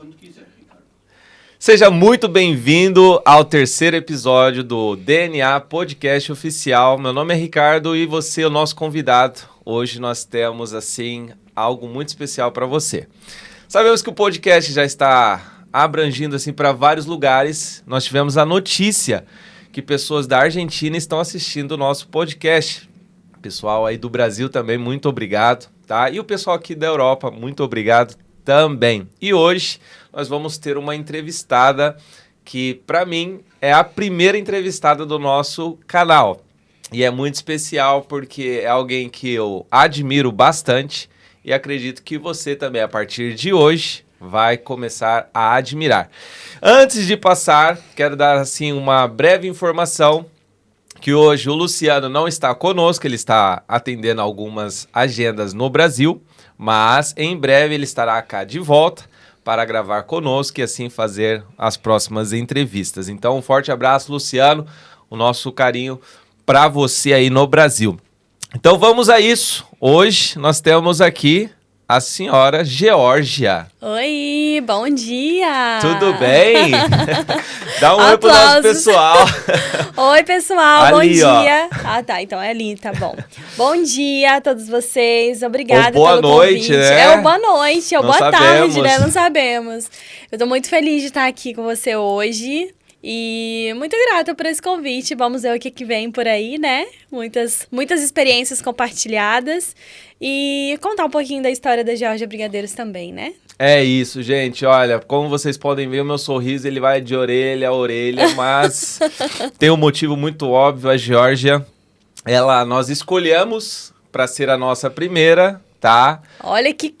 Quando quiser, Ricardo. Seja muito bem-vindo ao terceiro episódio do DNA Podcast Oficial. Meu nome é Ricardo e você é o nosso convidado. Hoje nós temos, assim, algo muito especial para você. Sabemos que o podcast já está abrangindo, assim, para vários lugares. Nós tivemos a notícia que pessoas da Argentina estão assistindo o nosso podcast. Pessoal aí do Brasil também, muito obrigado, tá? E o pessoal aqui da Europa, muito obrigado também. E hoje nós vamos ter uma entrevistada que, para mim, é a primeira entrevistada do nosso canal. E é muito especial porque é alguém que eu admiro bastante e acredito que você também, a partir de hoje, vai começar a admirar. Antes de passar, quero dar assim uma breve informação que hoje o Luciano não está conosco, ele está atendendo algumas agendas no Brasil, mas em breve ele estará cá de volta para gravar conosco e assim fazer as próximas entrevistas. Então, um forte abraço, Luciano, o nosso carinho para você aí no Brasil. Então, vamos a isso. Hoje nós temos aqui a senhora Geórgia. Oi, bom dia! Tudo bem? Dá um oi pro Aplausos. nosso pessoal. Oi, pessoal, Ali, bom ó. dia. Ah, tá, então é ali, tá bom. Bom dia a todos vocês, obrigada Ou boa pelo noite, convite. né? É o boa noite, é o Não boa tarde, sabemos. né? Não sabemos. Eu tô muito feliz de estar aqui com você hoje. E muito grata por esse convite. Vamos ver o que vem por aí, né? Muitas experiências compartilhadas. E contar um pouquinho da história da Geórgia Brigadeiros também, né? É isso, gente. Olha, como vocês podem ver, o meu sorriso ele vai de orelha a orelha, mas tem um motivo muito óbvio. A Geórgia, nós escolhemos para ser a nossa primeira, tá? Olha que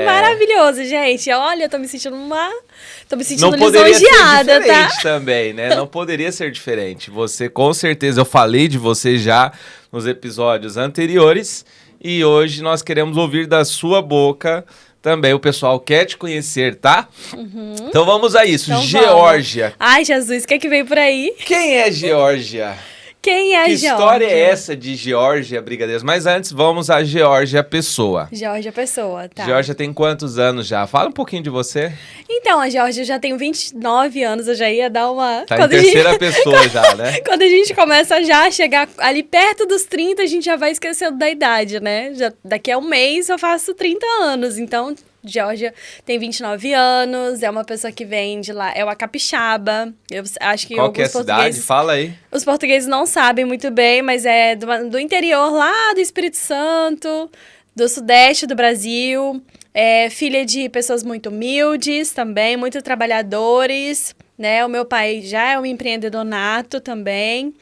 maravilhoso, gente. Olha, eu tô me sentindo Não poderia ser lisonjeada, diferente tá? também, né? Não poderia ser diferente. Você, com certeza, eu falei de você já nos episódios anteriores e hoje nós queremos ouvir da sua boca também. O pessoal quer te conhecer, tá? Uhum. Então vamos a isso. Então Geórgia. Ai, Jesus, o que veio por aí? Quem é Geórgia? Quem é a Que Geórgia? história é essa de Geórgia Brigadeiros? Mas antes, vamos a Geórgia Pessoa. Geórgia Pessoa, tá. Geórgia tem quantos anos já? Fala um pouquinho de você. Então, a Geórgia já tem 29 anos, eu já ia dar uma... Tá em terceira pessoa já, né? Quando a gente começa já a chegar ali perto dos 30, a gente já vai esquecendo da idade, né? Daqui a um mês eu faço 30 anos, então... Geórgia tem 29 anos, é uma pessoa que vem de lá, é uma capixaba. Eu acho que Qual que é a cidade? Fala aí. Os portugueses não sabem muito bem, mas é do interior lá do Espírito Santo, do sudeste do Brasil. É filha de pessoas muito humildes também, muito trabalhadores, né? O meu pai já é um empreendedor nato também.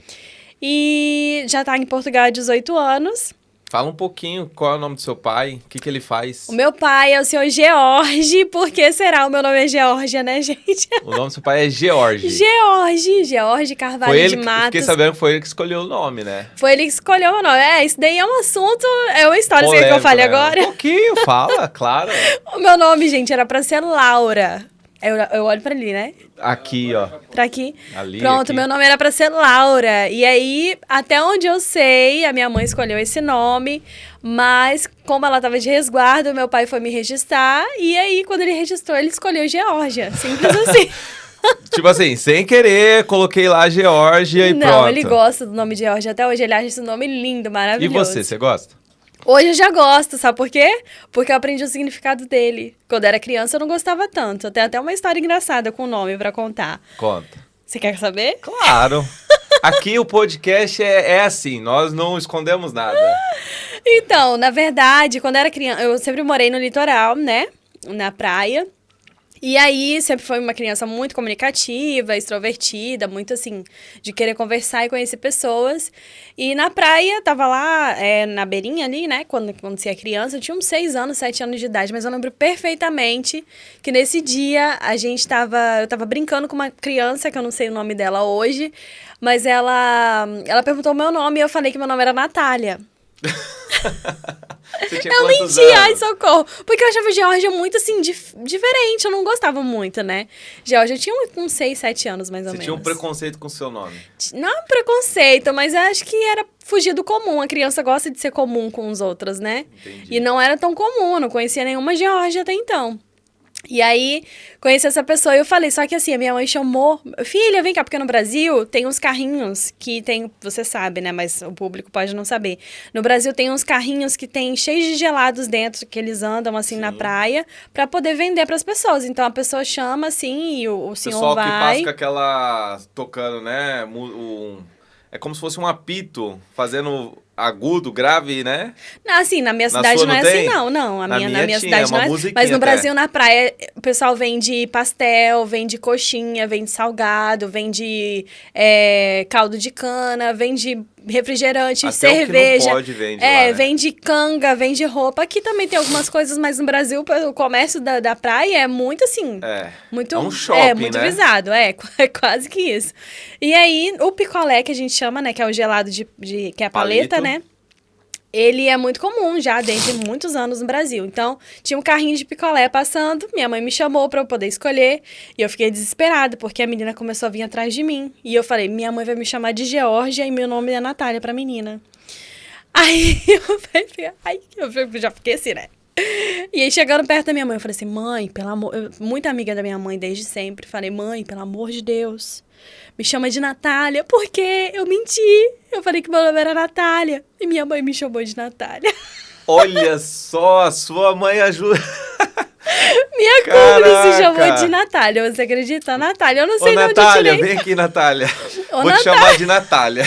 E já tá em Portugal há 18 anos. Fala um pouquinho qual é o nome do seu pai, o que ele faz. O meu pai é o senhor George, por que será? O meu nome é Geórgia, né, gente? O nome do seu pai é George. George Carvalho Foi ele de que, Matos. fiquei sabendo que foi ele que escolheu o nome, né? Foi ele que escolheu o meu nome. É, isso daí é um assunto, é uma história, você quer que eu fale agora? Um pouquinho, fala, claro. O meu nome, gente, era pra ser Laura. Eu olho pra ali, né? Aqui, ó. Pra aqui. Ali, Pronto, aqui. meu nome era pra ser Laura. E aí, até onde eu sei, a minha mãe escolheu esse nome. Mas, como ela tava de resguardo, meu pai foi me registrar. E aí, quando ele registrou, ele escolheu Geórgia. Simples assim. Tipo assim, sem querer, coloquei lá Geórgia e Não, pronto. ele gosta do nome Geórgia. Até hoje ele acha esse nome lindo, E maravilhoso. você gosta? Hoje eu já gosto, sabe por quê? Porque eu aprendi o significado dele. Quando eu era criança eu não gostava tanto. Eu tenho até uma história engraçada com o nome pra contar. Conta. Você quer saber? Claro. Aqui o podcast é assim, nós não escondemos nada. Então, na verdade, quando eu era criança, eu sempre morei no litoral, né? Na praia. E aí, sempre foi uma criança muito comunicativa, extrovertida, muito assim, de querer conversar e conhecer pessoas. E na praia, tava lá, na beirinha ali, né, quando você é criança, eu tinha uns 6 anos, 7 anos de idade, mas eu lembro perfeitamente que nesse dia eu tava brincando com uma criança, que eu não sei o nome dela hoje, mas ela perguntou o meu nome e eu falei que meu nome era Natália. Você tinha Eu quantos menti, anos? ai, socorro. Porque eu achava Geórgia muito, assim, diferente. Eu não gostava muito, né? Geórgia, eu tinha uns 6, 7 anos, mais ou menos. Você tinha um preconceito com o seu nome? Não é um preconceito, mas eu acho que era fugir do comum. A criança gosta de ser comum com os outros, né? Entendi. E não era tão comum, eu não conhecia nenhuma Geórgia até então. E aí, conheci essa pessoa e eu falei, só que assim, a minha mãe chamou, filha, vem cá, porque no Brasil tem uns carrinhos que tem, você sabe, né, mas o público pode não saber. No Brasil tem uns carrinhos que tem cheios de gelados dentro, que eles andam assim na Sim. praia, pra poder vender pras pessoas. Então a pessoa chama assim e o senhor Pessoal que passa vai. com aquela... tocando, né? É como se fosse um apito, fazendo agudo, grave, né? Assim, na minha Na cidade sua não não é assim, tem? não. Na minha tinha, cidade uma não é. musiquinha Mas no até. Brasil, na praia, o pessoal vende pastel, vende coxinha, vende salgado, vende caldo de cana, vende refrigerante, Até cerveja. o que não pode vende lá, né? Vende canga, vende roupa. Aqui também tem algumas coisas, mas no Brasil o comércio da praia é muito assim. É. Muito, É um shopping, muito né? visado, é quase que isso. E aí, o picolé que a gente chama, né, que é o gelado que é a paleta, Palito. né? Ele é muito comum já desde muitos anos no Brasil. Então, tinha um carrinho de picolé passando, minha mãe me chamou para eu poder escolher, e eu fiquei desesperada, porque a menina começou a vir atrás de mim. E eu falei, minha mãe vai me chamar de Geórgia e meu nome é Natália pra menina. Aí eu falei, eu já fiquei assim, né? E aí, chegando perto da minha mãe, eu falei assim, mãe, pelo amor... muito amiga da minha mãe desde sempre. Falei, mãe, pelo amor de Deus, me chama de Natália, porque eu menti. Eu falei que meu nome era Natália. E minha mãe me chamou de Natália. Olha só, a sua mãe ajuda. Minha cúmplice se chamou de Natália. Você acredita? Natália. Eu não sei Ô, de onde Natália, eu tirei. vem aqui, Natália. Ô, Vou te Natália. chamar de Natália.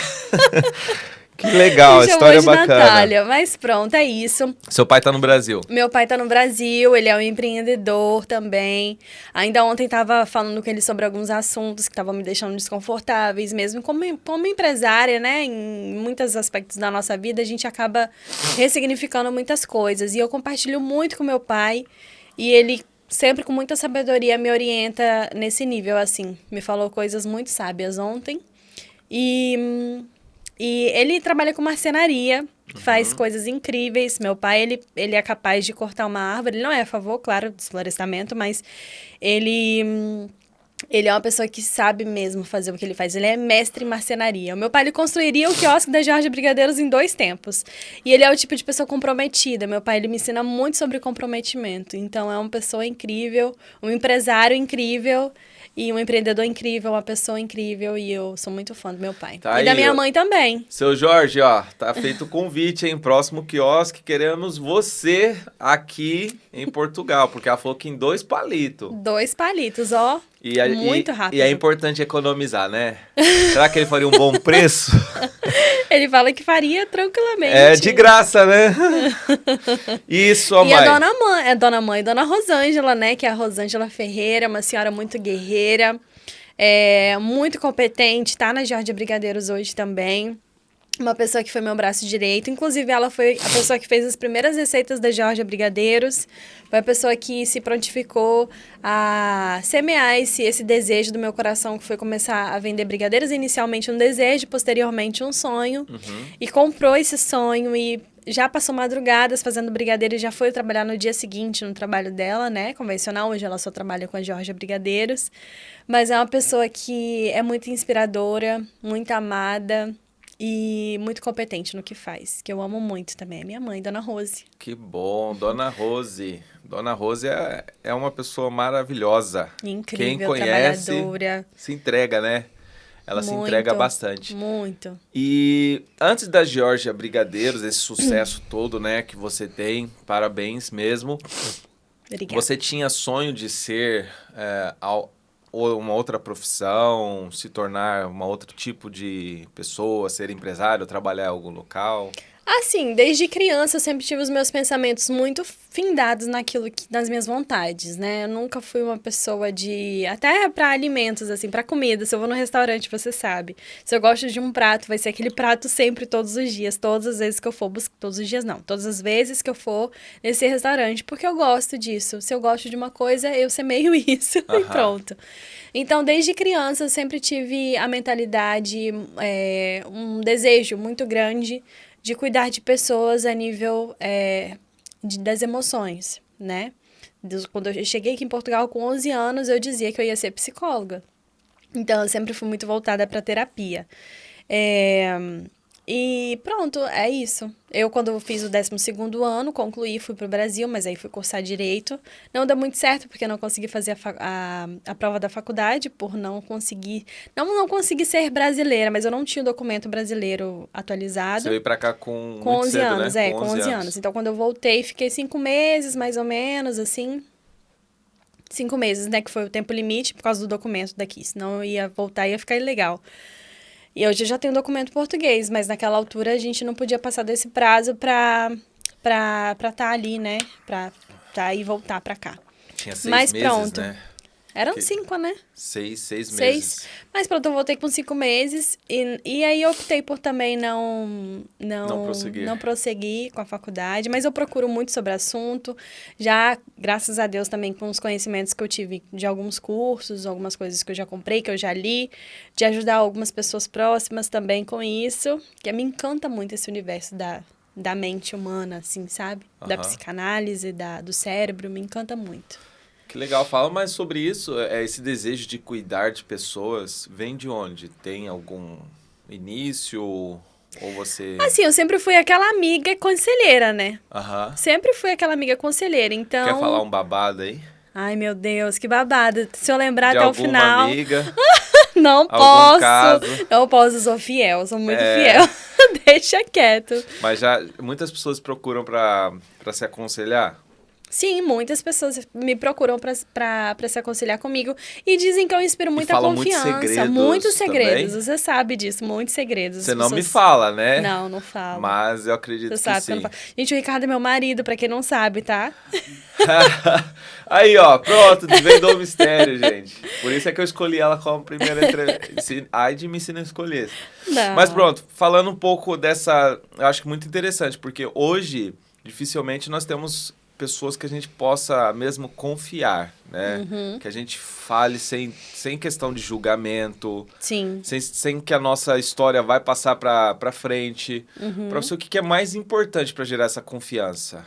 Que legal, Me chamou história de bacana. Natália. Mas pronto, é isso. Seu pai tá no Brasil. Meu pai tá no Brasil, ele é um empreendedor também. Ainda ontem tava falando com ele sobre alguns assuntos que estavam me deixando desconfortáveis, mesmo como empresária, né? Em muitos aspectos da nossa vida, a gente acaba ressignificando muitas coisas. E eu compartilho muito com meu pai, e ele sempre com muita sabedoria me orienta nesse nível, assim. Me falou coisas muito sábias ontem. E ele trabalha com marcenaria, faz coisas incríveis. Meu pai, ele é capaz de cortar uma árvore. Ele não é a favor, claro, do desflorestamento, mas ele é uma pessoa que sabe mesmo fazer o que ele faz. Ele é mestre em marcenaria. O meu pai, ele construiria o quiosque da Geórgia Brigadeiros em 2 tempos. E ele é o tipo de pessoa comprometida. Meu pai, ele me ensina muito sobre comprometimento. Então, é uma pessoa incrível, um empresário incrível e um empreendedor incrível, uma pessoa incrível. E eu sou muito fã do meu pai. Tá e da aí, minha mãe também. Seu Jorge, ó, tá feito o convite, hein? Próximo quiosque, queremos você aqui em Portugal, porque ela falou que em 2 palitos. 2 palitos, ó. Muito rápido. E é importante economizar, né? Será que ele faria um bom preço? Ele fala que faria tranquilamente. É de graça, né? E sua mãe? E a dona mãe, dona Rosângela, né? Que é a Rosângela Ferreira, uma senhora muito guerreira, muito competente, tá na Geórgia Brigadeiros hoje também. Uma pessoa que foi meu braço direito. Inclusive, ela foi a pessoa que fez as primeiras receitas da Geórgia Brigadeiros. Foi a pessoa que se prontificou a semear esse desejo do meu coração, que foi começar a vender brigadeiros. Inicialmente um desejo, posteriormente um sonho. E comprou esse sonho e já passou madrugadas fazendo brigadeiro e já foi trabalhar no dia seguinte no trabalho dela, né? Convencional, hoje ela só trabalha com a Geórgia Brigadeiros. Mas é uma pessoa que é muito inspiradora, muito amada e muito competente no que faz, que eu amo muito também. É minha mãe, Dona Rose. Que bom, Dona Rose. Dona Rose é uma pessoa maravilhosa. Incrível, Quem conhece, trabalhadora. se entrega, né? Ela se entrega bastante. Muito. E antes da Geórgia Brigadeiros, esse sucesso todo, né, que você tem, parabéns mesmo. Obrigada. Você tinha sonho de ser uma outra profissão, se tornar um outro tipo de pessoa, ser empresário, trabalhar em algum local? Assim, desde criança eu sempre tive os meus pensamentos muito findados nas minhas vontades, né? Eu nunca fui uma pessoa até para alimentos, assim, para comida. Se eu vou no restaurante, você sabe. Se eu gosto de um prato, vai ser aquele prato sempre, todos os dias. Todas as vezes que eu for todos os dias não. Todas as vezes que eu for nesse restaurante, porque eu gosto disso. Se eu gosto de uma coisa, eu semeio isso e pronto. Então, desde criança, eu sempre tive a mentalidade, um desejo muito grande de cuidar de pessoas a nível das emoções, né? Quando eu cheguei aqui em Portugal com 11 anos, eu dizia que eu ia ser psicóloga. Então, eu sempre fui muito voltada para terapia. E pronto, é isso. Eu, quando eu fiz o 12º ano, concluí, fui pro Brasil, mas aí fui cursar Direito. Não deu muito certo, porque eu não consegui fazer a prova da faculdade, por não conseguir... Não consegui ser brasileira, mas eu não tinha o documento brasileiro atualizado. Você veio pra cá com Com muito 11 cedo, anos, né? com 11 anos. Então, quando eu voltei, fiquei 5 meses, mais ou menos, assim. 5 meses, né? Que foi o tempo limite, por causa do documento daqui. Senão eu ia voltar e ia ficar ilegal. E hoje eu já tenho documento português, mas naquela altura a gente não podia passar desse prazo pra tá ali, né? Pra tá e voltar pra cá. Tinha 6 Mas meses, pronto. né? Eram 5, né? 6 meses. 6. Mas pronto, eu voltei com 5 meses. E aí eu optei por também não prosseguir com a faculdade. Mas eu procuro muito sobre o assunto. Já, graças a Deus, também com os conhecimentos que eu tive de alguns cursos, algumas coisas que eu já comprei, que eu já li. De ajudar algumas pessoas próximas também com isso. Que me encanta muito esse universo da mente humana, assim, sabe? Da psicanálise, do cérebro. Me encanta muito. Que legal. Fala mais sobre isso. Esse desejo de cuidar de pessoas vem de onde? Tem algum início ou você... Assim, eu sempre fui aquela amiga conselheira, né? Aham. Sempre fui aquela amiga conselheira, então... Quer falar um babado aí? Ai, meu Deus, que babado. Se eu lembrar De até o alguma final... amiga? Não Algum posso. caso? Não posso, sou fiel, sou muito fiel. Deixa quieto. Mas já muitas pessoas procuram pra se aconselhar? Sim, muitas pessoas me procuram pra se aconselhar comigo e dizem que eu inspiro muita falam confiança. muitos segredos segredos, também? você sabe disso, muitos segredos. Você não me fala, né? Não falo. Mas eu acredito Você que sabe sim. que eu não falo. Gente, o Ricardo é meu marido, pra quem não sabe, tá? Aí, ó, pronto, desvendou o mistério, gente. Por isso é que eu escolhi ela como primeira entrevista. Ai de mim se não escolhesse. Não. Mas pronto, falando um pouco dessa... Eu acho que muito interessante, porque hoje, dificilmente, nós temos pessoas que a gente possa mesmo confiar, né? Que a gente fale sem questão de julgamento. Sim. Sem que a nossa história vai passar pra frente. Pra você, o que é mais importante pra gerar essa confiança?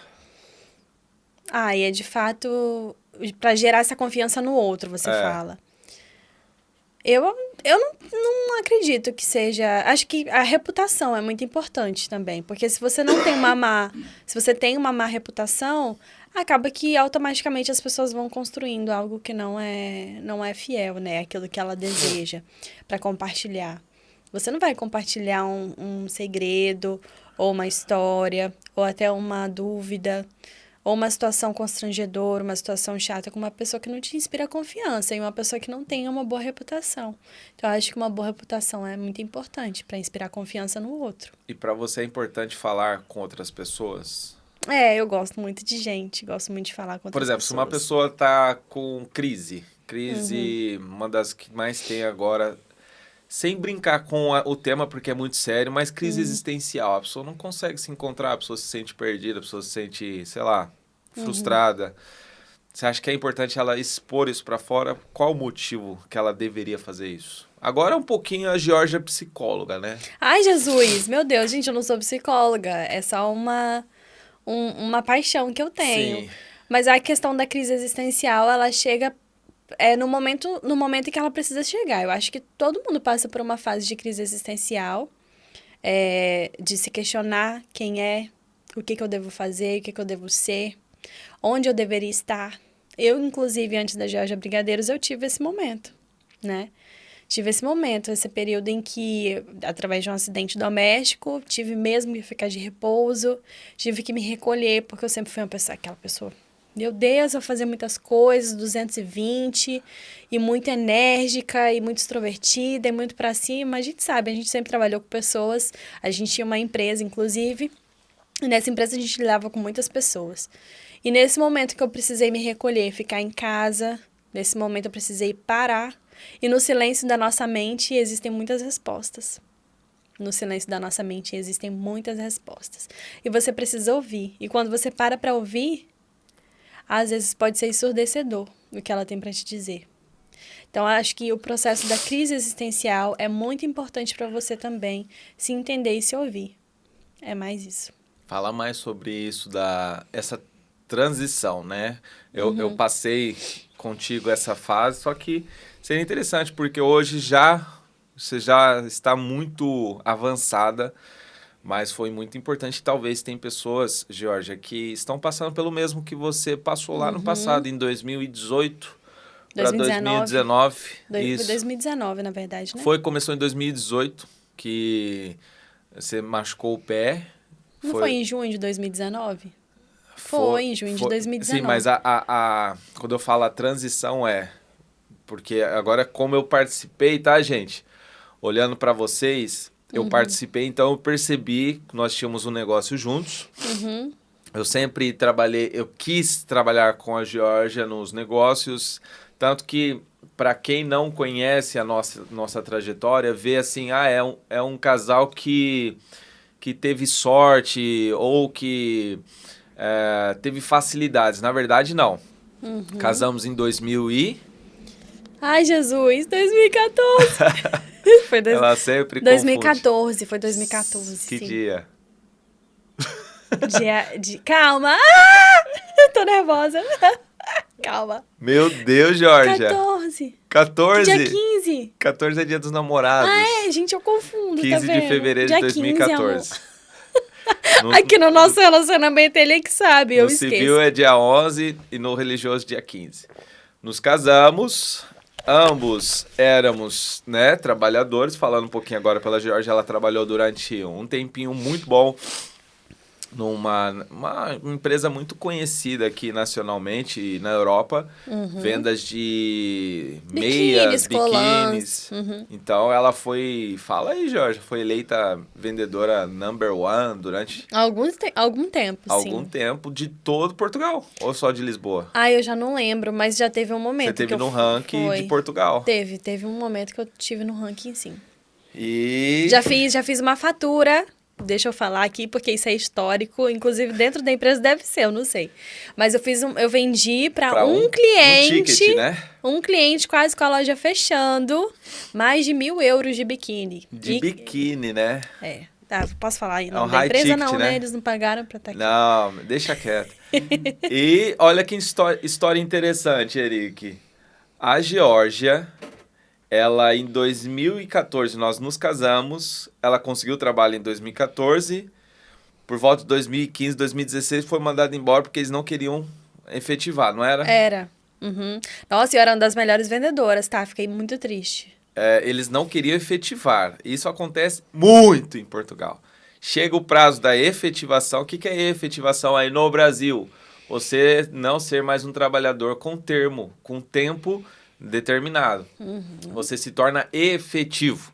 E é de fato pra gerar essa confiança no outro, você fala. Eu não acredito que seja... Acho que a reputação é muito importante também. Porque se você não tem se você tem uma má reputação, acaba que automaticamente as pessoas vão construindo algo que não é fiel, né? Aquilo que ela deseja para compartilhar. Você não vai compartilhar um segredo, ou uma história, ou até uma dúvida... Ou uma situação constrangedora, uma situação chata com uma pessoa que não te inspira confiança e uma pessoa que não tem uma boa reputação. Então, eu acho que uma boa reputação é muito importante para inspirar confiança no outro. E para você é importante falar com outras pessoas? Eu gosto muito de gente, gosto muito de falar com outras pessoas. Por exemplo, se uma pessoa está com crise, uma das que mais tem agora, sem brincar com o tema porque é muito sério, mas crise existencial. A pessoa não consegue se encontrar, a pessoa se sente perdida, a pessoa se sente, sei lá, frustrada. Você acha que é importante ela expor isso para fora? Qual o motivo que ela deveria fazer isso? Agora um pouquinho a Georgia psicóloga, né? Ai, Jesus! Meu Deus, gente, eu não sou psicóloga. É só uma paixão que eu tenho. Sim. Mas a questão da crise existencial, ela chega... no momento em que ela precisa chegar. Eu acho que todo mundo passa por uma fase de crise existencial, de se questionar quem é, o que eu devo fazer, o que eu devo ser, onde eu deveria estar. Eu, inclusive, antes da Georgia Brigadeiros, eu tive esse momento, né? Tive esse momento, esse período em que, através de um acidente doméstico, tive mesmo que ficar de repouso, tive que me recolher, porque eu sempre fui aquela pessoa... Meu Deus, eu fazia muitas coisas, 220, e muito enérgica, e muito extrovertida, e muito pra cima. A gente sabe, a gente sempre trabalhou com pessoas, a gente tinha uma empresa, inclusive, e nessa empresa a gente lidava com muitas pessoas. E nesse momento que eu precisei me recolher, ficar em casa, nesse momento eu precisei parar, e no silêncio da nossa mente existem muitas respostas. No silêncio da nossa mente existem muitas respostas. E você precisa ouvir. E quando você para pra ouvir... às vezes pode ser ensurdecedor o que ela tem para te dizer. Então, acho que o processo da crise existencial é muito importante para você também se entender e se ouvir. É mais isso. Fala mais sobre isso, essa transição, né? Eu passei contigo essa fase, só que seria interessante, porque hoje você já está muito avançada. Mas foi muito importante. Talvez tem pessoas, Georgia, que estão passando pelo mesmo que você passou lá no passado, em 2018 para 2019. Foi 2019, na verdade, né? Começou em 2018 que você machucou o pé. Não foi em junho de 2019? Foi em junho de 2019. Sim, mas quando eu falo a transição porque agora como eu participei, tá, gente? Olhando para vocês, eu participei, então eu percebi que nós tínhamos um negócio juntos. Eu sempre trabalhei, eu quis trabalhar com a Georgia nos negócios, tanto que para quem não conhece a nossa trajetória, vê assim, é um casal que teve sorte ou que teve facilidades. Na verdade, não. Casamos em 2000 e... Ai, Jesus, 2014. Foi Ela sempre 2014, foi 2014, Que sim. dia? Calma! Tô nervosa. Calma. Meu Deus, Georgia. 14. Dia 15. 14 é dia dos namorados. Gente, eu confundo, 15 tá vendo? de fevereiro dia de 2014. 15, aqui no nosso relacionamento, ele é que sabe, eu esqueço. No civil é dia 11 e no religioso dia 15. Nos casamos, ambos éramos, né, trabalhadores. Falando um pouquinho agora pela Georgia, ela trabalhou durante um tempinho muito bom numa empresa muito conhecida aqui nacionalmente e na Europa, vendas de meias, biquínis. Então ela fala aí, Jorge, foi eleita vendedora number one durante algum tempo, algum sim. tempo de todo Portugal, ou só de Lisboa? Eu já não lembro, mas já teve um momento. Você teve no ranking de Portugal. Teve um momento que eu tive no ranking, sim. E já fiz uma fatura. Deixa eu falar aqui, porque isso é histórico. Inclusive, dentro da empresa deve ser, eu não sei. Mas eu vendi para um cliente... Um ticket, né? Um cliente quase com a loja fechando. Mais de 1.000 euros de biquíni. Biquíni, né? Tá, posso falar aí? Não, da empresa ticket, não, né? Eles não pagaram para estar aqui. Não, deixa quieto. E olha que história interessante, Eric. A Geórgia... Ela, em 2014, nós nos casamos. Ela conseguiu trabalho em 2014. Por volta de 2015, 2016, foi mandada embora porque eles não queriam efetivar, não era? Era. Nossa, eu era uma das melhores vendedoras, tá? Fiquei muito triste. Eles não queriam efetivar. Isso acontece muito em Portugal. Chega o prazo da efetivação. O que é efetivação aí no Brasil? Você não ser mais um trabalhador com tempo determinado. Você se torna efetivo.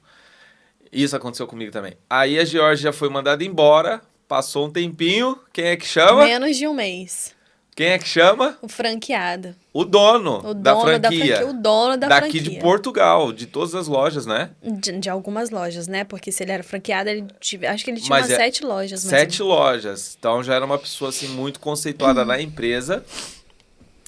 Isso aconteceu comigo também. Aí a Geórgia foi mandada embora, passou um tempinho. Quem é que chama? Menos de um mês. Quem é que chama? O franqueado. O dono da franquia. O dono da daqui franquia. De Portugal, de todas as lojas, né? De algumas lojas, né? Porque se ele era franqueado, acho que ele tinha umas 7 lojas. 7 lojas. Então já era uma pessoa assim, muito conceituada na empresa.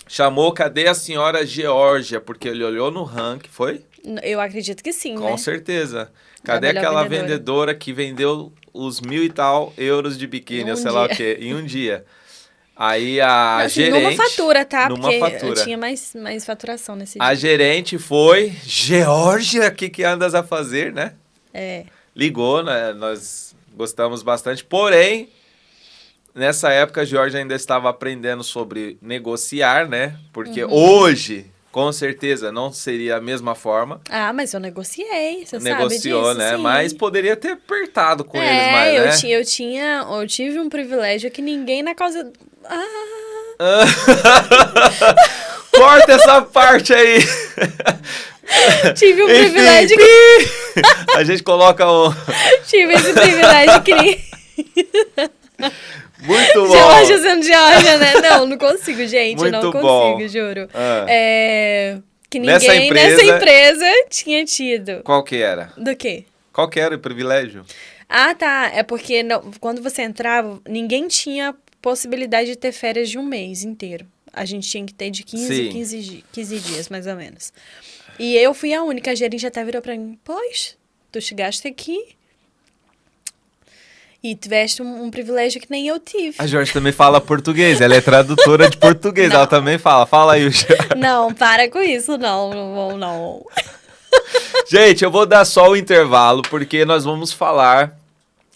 Chamou, cadê a senhora Geórgia? Porque ele olhou no ranking, foi? Eu acredito que sim, Com certeza. Cadê aquela vendedora que vendeu os 1.000 e tal euros de biquíni, ou sei lá o quê, em um dia? Aí a gerente... Numa fatura, tá? Porque eu tinha mais faturação nesse dia. A gerente foi... Geórgia, o que andas a fazer, né? Ligou, né? Nós gostamos bastante. Porém... Nessa época, a Geórgia ainda estava aprendendo sobre negociar, né? Porque hoje, com certeza, não seria a mesma forma. Mas eu negociei, você Negociou, sabe disso, né? sim. Mas poderia ter apertado com eles mais, né? Eu tive um privilégio que ninguém na causa... Corta essa parte aí! Tive um privilégio que... A gente coloca o... Tive esse privilégio que... Muito bom. Geórgia sendo Geórgia, né? Não consigo, gente. Muito não consigo, bom. Juro. Que Nessa ninguém nessa empresa tinha tido. Qual que era? Do quê? Qual que era o privilégio? Tá. É porque quando você entrava, ninguém tinha possibilidade de ter férias de um mês inteiro. A gente tinha que ter de 15 dias, mais ou menos. E eu fui a única. A gerente até virou pra mim. Pois, tu chegaste aqui... E tiveste um privilégio que nem eu tive. A Geórgia também fala português, ela é tradutora de português, ela também fala. Fala aí, Não, para com isso, não. Gente, eu vou dar só o intervalo, porque nós vamos falar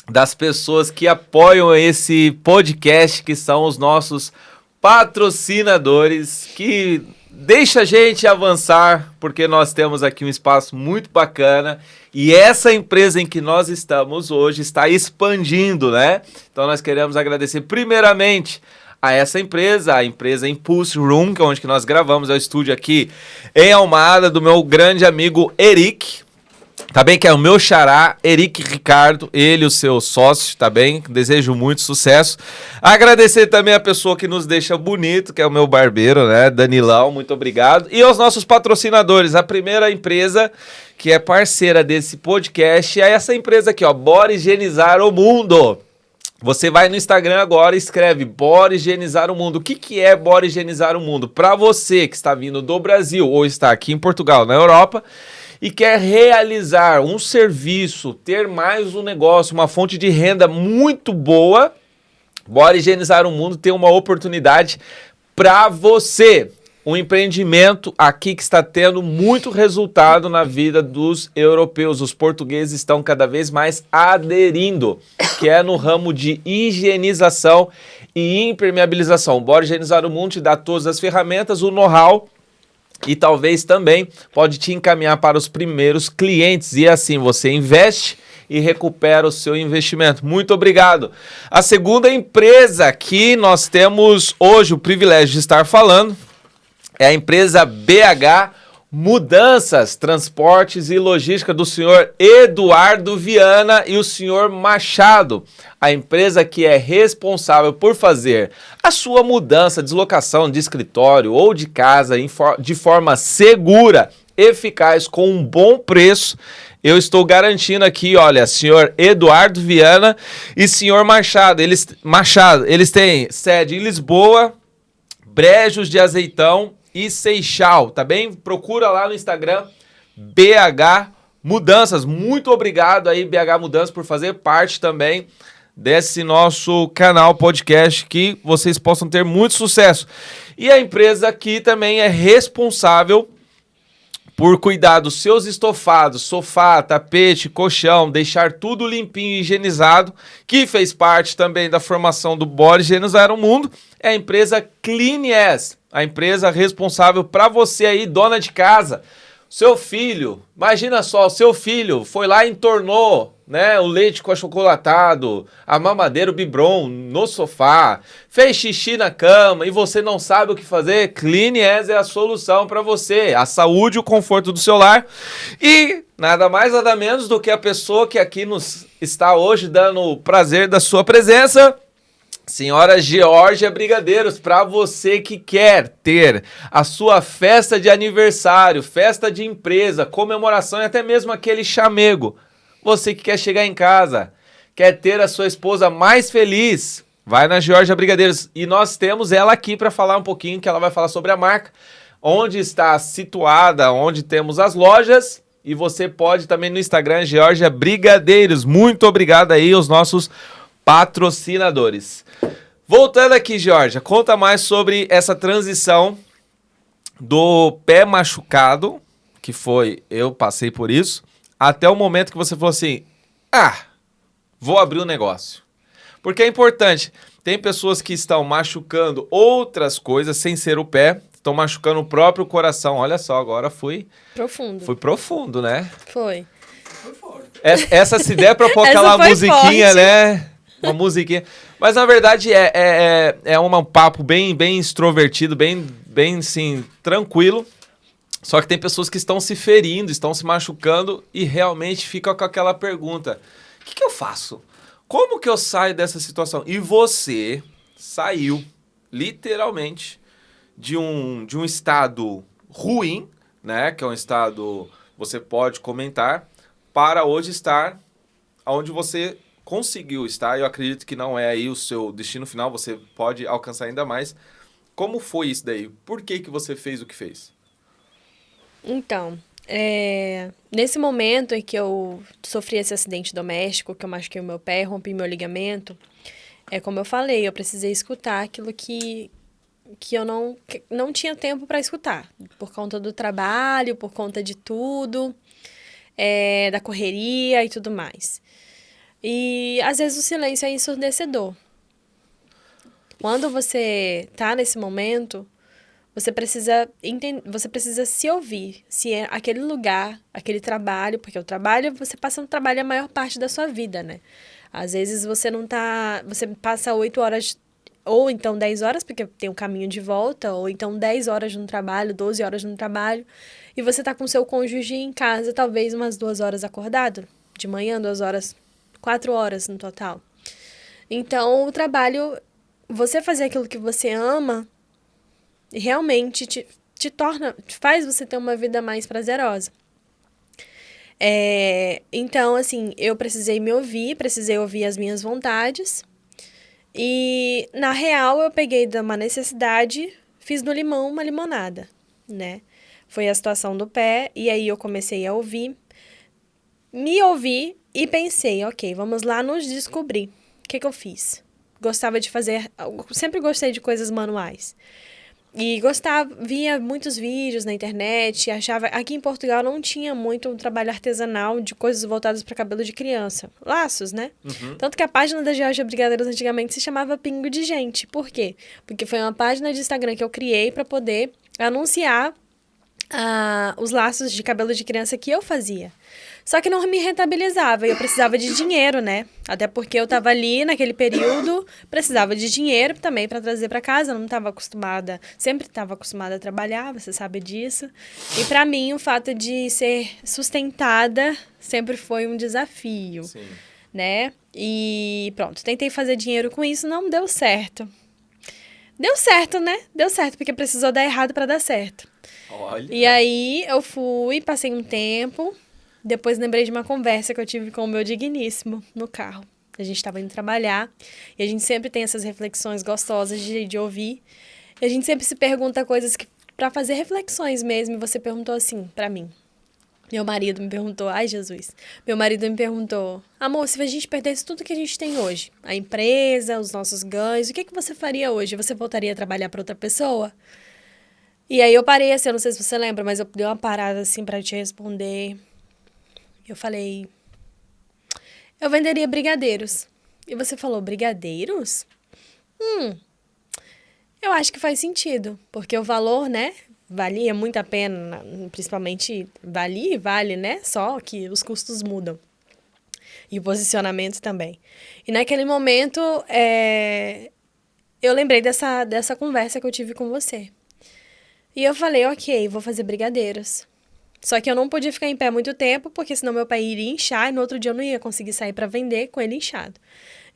das pessoas que apoiam esse podcast, que são os nossos patrocinadores, que deixa a gente avançar, porque nós temos aqui um espaço muito bacana e essa empresa em que nós estamos hoje está expandindo, né? Então nós queremos agradecer primeiramente a essa empresa, a empresa Impulse Room, que é onde que nós gravamos, é o estúdio aqui em Almada, do meu grande amigo Eric, tá bem? Que é o meu xará, Eric Ricardo, ele, o seu sócio, tá bem? Desejo muito sucesso. Agradecer também a pessoa que nos deixa bonito, que é o meu barbeiro, né? Danilão, muito obrigado. E aos nossos patrocinadores, a primeira empresa que é parceira desse podcast é essa empresa aqui, ó, Bora Higienizar o Mundo. Você vai no Instagram agora e escreve Bora Higienizar o Mundo. O que, que é Bora Higienizar o Mundo? Para você que está vindo do Brasil ou está aqui em Portugal, na Europa, e quer realizar um serviço, ter mais um negócio, uma fonte de renda muito boa, Bora Higienizar o Mundo tem uma oportunidade para você. Um empreendimento aqui que está tendo muito resultado na vida dos europeus. Os portugueses estão cada vez mais aderindo, que é no ramo de higienização e impermeabilização. Bora Higienizar o Mundo te dá todas as ferramentas, o know-how, e talvez também pode te encaminhar para os primeiros clientes. E assim você investe e recupera o seu investimento. Muito obrigado. A segunda empresa que nós temos hoje o privilégio de estar falando é a empresa BH Mudanças, Transportes e Logística do senhor Eduardo Viana e o senhor Machado. A empresa que é responsável por fazer a sua mudança, deslocação de escritório ou de casa de forma segura, eficaz, com um bom preço. Eu estou garantindo aqui, olha, senhor Eduardo Viana e senhor Machado. Eles têm sede em Lisboa, Brejos de Azeitão e Seixal, tá bem? Procura lá no Instagram, BH Mudanças. Muito obrigado aí, BH Mudanças, por fazer parte também desse nosso canal podcast, que vocês possam ter muito sucesso. E a empresa aqui também é responsável por cuidar dos seus estofados, sofá, tapete, colchão, deixar tudo limpinho e higienizado, que fez parte também da formação do Bora Higienizar o Mundo, é a empresa Clean a empresa responsável para você aí, dona de casa. Seu filho, imagina só, o seu filho foi lá e entornou, né, o leite com achocolatado, a mamadeira, o biberon no sofá, fez xixi na cama e você não sabe o que fazer. Clean é a solução para você, a saúde e o conforto do seu lar. E nada mais, nada menos do que a pessoa que aqui nos está hoje dando o prazer da sua presença, senhora Georgia Brigadeiros, para você que quer ter a sua festa de aniversário, festa de empresa, comemoração e até mesmo aquele chamego. Você que quer chegar em casa, quer ter a sua esposa mais feliz, vai na Georgia Brigadeiros. E nós temos ela aqui para falar um pouquinho, que ela vai falar sobre a marca, onde está situada, onde temos as lojas. E você pode também no Instagram, Georgia Brigadeiros. Muito obrigado aí aos nossos patrocinadores. Voltando aqui, Georgia, conta mais sobre essa transição do pé machucado, que foi, eu passei por isso, até o momento que você falou assim, vou abrir um negócio. Porque é importante, tem pessoas que estão machucando outras coisas sem ser o pé, estão machucando o próprio coração. Olha só, agora fui profundo, né? Foi. Essa se der pra pôr aquela musiquinha, forte, né? Uma musiquinha. Mas, na verdade, é um papo bem extrovertido, bem, assim, tranquilo. Só que tem pessoas que estão se ferindo, estão se machucando e realmente ficam com aquela pergunta. O que eu faço? Como que eu saio dessa situação? E você saiu, literalmente, de um estado ruim, né? Que é um estado, você pode comentar, para hoje estar onde você conseguiu estar. Eu acredito que não é aí o seu destino final, você pode alcançar ainda mais. Como foi isso daí? Por que você fez o que fez? Então, nesse momento em que eu sofri esse acidente doméstico, que eu machuquei o meu pé, rompi meu ligamento, como eu falei, eu precisei escutar aquilo que eu não tinha tempo para escutar, por conta do trabalho, por conta de tudo, da correria e tudo mais. E às vezes o silêncio é ensurdecedor. Quando você tá nesse momento, você precisa você precisa se ouvir, se é aquele lugar, aquele trabalho, porque o trabalho, você passa no trabalho a maior parte da sua vida, né? Às vezes você não tá, você passa 8 horas ou então 10 horas, porque tem um caminho de volta, ou então 10 horas no trabalho, 12 horas no trabalho, e você tá com seu cônjuge em casa, talvez umas 2 horas acordado, de manhã, 2 horas, 4 horas no total. Então, o trabalho, você fazer aquilo que você ama, realmente te torna, faz você ter uma vida mais prazerosa. Então, assim, eu precisei me ouvir, precisei ouvir as minhas vontades. E, na real, eu peguei de uma necessidade, fiz no limão uma limonada, né? Foi a situação do pé, e aí eu comecei a ouvir, me ouvi e pensei, ok, vamos lá nos descobrir. O que eu fiz? Gostava de fazer, sempre gostei de coisas manuais. E gostava, via muitos vídeos na internet, achava... Aqui em Portugal não tinha muito um trabalho artesanal de coisas voltadas para cabelo de criança. Laços, né? Uhum. Tanto que a página da Georgia Brigadeiros antigamente se chamava Pingo de Gente. Por quê? Porque foi uma página de Instagram que eu criei para poder anunciar os laços de cabelo de criança que eu fazia. Só que não me rentabilizava e eu precisava de dinheiro, né? Até porque eu tava ali naquele período, precisava de dinheiro também para trazer para casa, eu não estava acostumada, sempre estava acostumada a trabalhar, você sabe disso. E para mim o fato de ser sustentada sempre foi um desafio, Sim. né? E pronto, tentei fazer dinheiro com isso, não deu certo. Deu certo, né? Deu certo, porque precisou dar errado para dar certo. Olha. E aí eu fui, passei um tempo, depois lembrei de uma conversa que eu tive com o meu digníssimo no carro. A gente estava indo trabalhar e a gente sempre tem essas reflexões gostosas de ouvir. E a gente sempre se pergunta coisas que para fazer reflexões mesmo. E você perguntou assim para mim. Meu marido me perguntou, ai Jesus, meu marido me perguntou, amor, se a gente perdesse tudo que a gente tem hoje, a empresa, os nossos ganhos, o que você faria hoje? Você voltaria a trabalhar para outra pessoa? E aí eu parei assim, eu não sei se você lembra, mas eu dei uma parada assim pra te responder. Eu falei, eu venderia brigadeiros. E você falou, brigadeiros? Eu acho que faz sentido, porque o valor, né, valia muito a pena, principalmente valia e vale, né, só que os custos mudam. E o posicionamento também. E naquele momento, eu lembrei dessa conversa que eu tive com você. E eu falei, ok, vou fazer brigadeiros. Só que eu não podia ficar em pé muito tempo, porque senão meu pé iria inchar e no outro dia eu não ia conseguir sair para vender com ele inchado.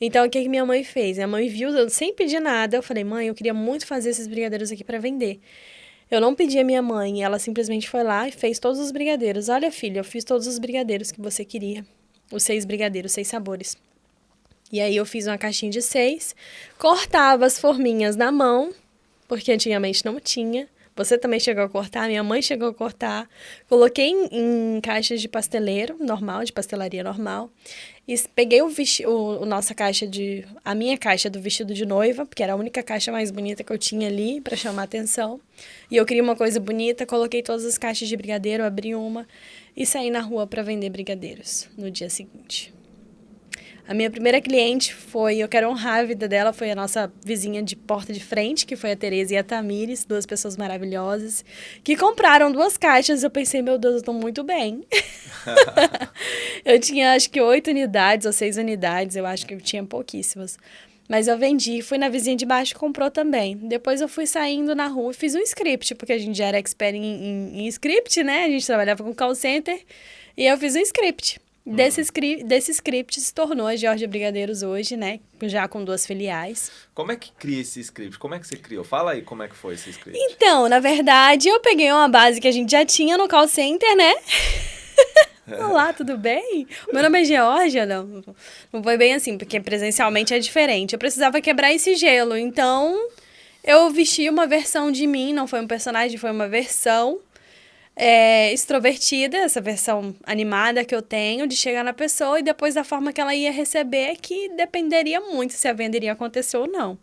Então, o que minha mãe fez? Minha mãe viu, eu sem pedir nada, eu falei, mãe, eu queria muito fazer esses brigadeiros aqui para vender. Eu não pedi a minha mãe, ela simplesmente foi lá e fez todos os brigadeiros. Olha, filha, eu fiz todos os brigadeiros que você queria. Os 6 brigadeiros, 6 sabores. E aí eu fiz uma caixinha de 6, cortava as forminhas na mão, porque antigamente não tinha. Você também chegou a cortar, minha mãe chegou a cortar. Coloquei em caixas de pasteleiro normal, de pastelaria normal. E peguei a minha caixa do vestido de noiva, porque era a única caixa mais bonita que eu tinha ali para chamar atenção. E eu queria uma coisa bonita, coloquei todas as caixas de brigadeiro, abri uma e saí na rua para vender brigadeiros no dia seguinte. A minha primeira cliente eu quero honrar a vida dela, foi a nossa vizinha de porta de frente, que foi a Tereza e a Tamires, 2 pessoas maravilhosas, que compraram 2 caixas. Eu pensei, meu Deus, eu tô muito bem. Eu tinha, acho que 8 unidades ou 6 unidades, eu acho que eu tinha pouquíssimas. Mas eu vendi, fui na vizinha de baixo e comprou também. Depois eu fui saindo na rua e fiz um script, porque a gente já era expert em script, né? A gente trabalhava com call center, e eu fiz um script. Desse script se tornou a Georgia Brigadeiros hoje, né? Já com 2 filiais. Como é que cria esse script? Como é que você criou? Fala aí como é que foi esse script. Então, na verdade, eu peguei uma base que a gente já tinha no call center, né? Olá, tudo bem? Meu nome é Georgia, não foi bem assim, porque presencialmente é diferente. Eu precisava quebrar esse gelo, então eu vesti uma versão de mim, não foi um personagem, foi uma versão extrovertida, essa versão animada que eu tenho, de chegar na pessoa e depois da forma que ela ia receber, que dependeria muito se a venda iria acontecer ou não.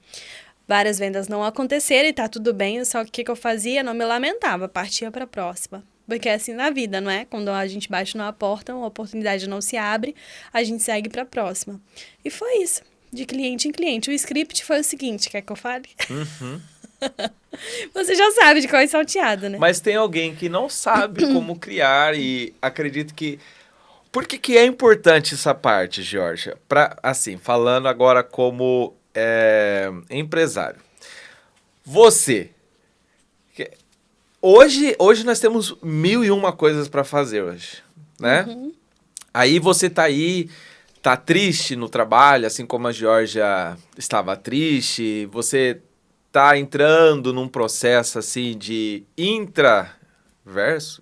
Várias vendas não aconteceram e tá tudo bem, só que o que eu fazia? Não me lamentava, partia para a próxima. Porque é assim na vida, não é? Quando a gente bate numa porta, uma oportunidade não se abre, a gente segue pra próxima. E foi isso, de cliente em cliente. O script foi o seguinte, quer que eu fale? Uhum. Você já sabe de qual é salteado, né? Mas tem alguém que não sabe como criar e acredito que... Por que que é importante essa parte, Georgia? Assim, falando agora como empresário. Você... Hoje nós temos 1001 coisas para fazer hoje, né? Uhum. Aí você tá aí, tá triste no trabalho, assim como a Georgia estava triste, você tá entrando num processo assim de intraverso,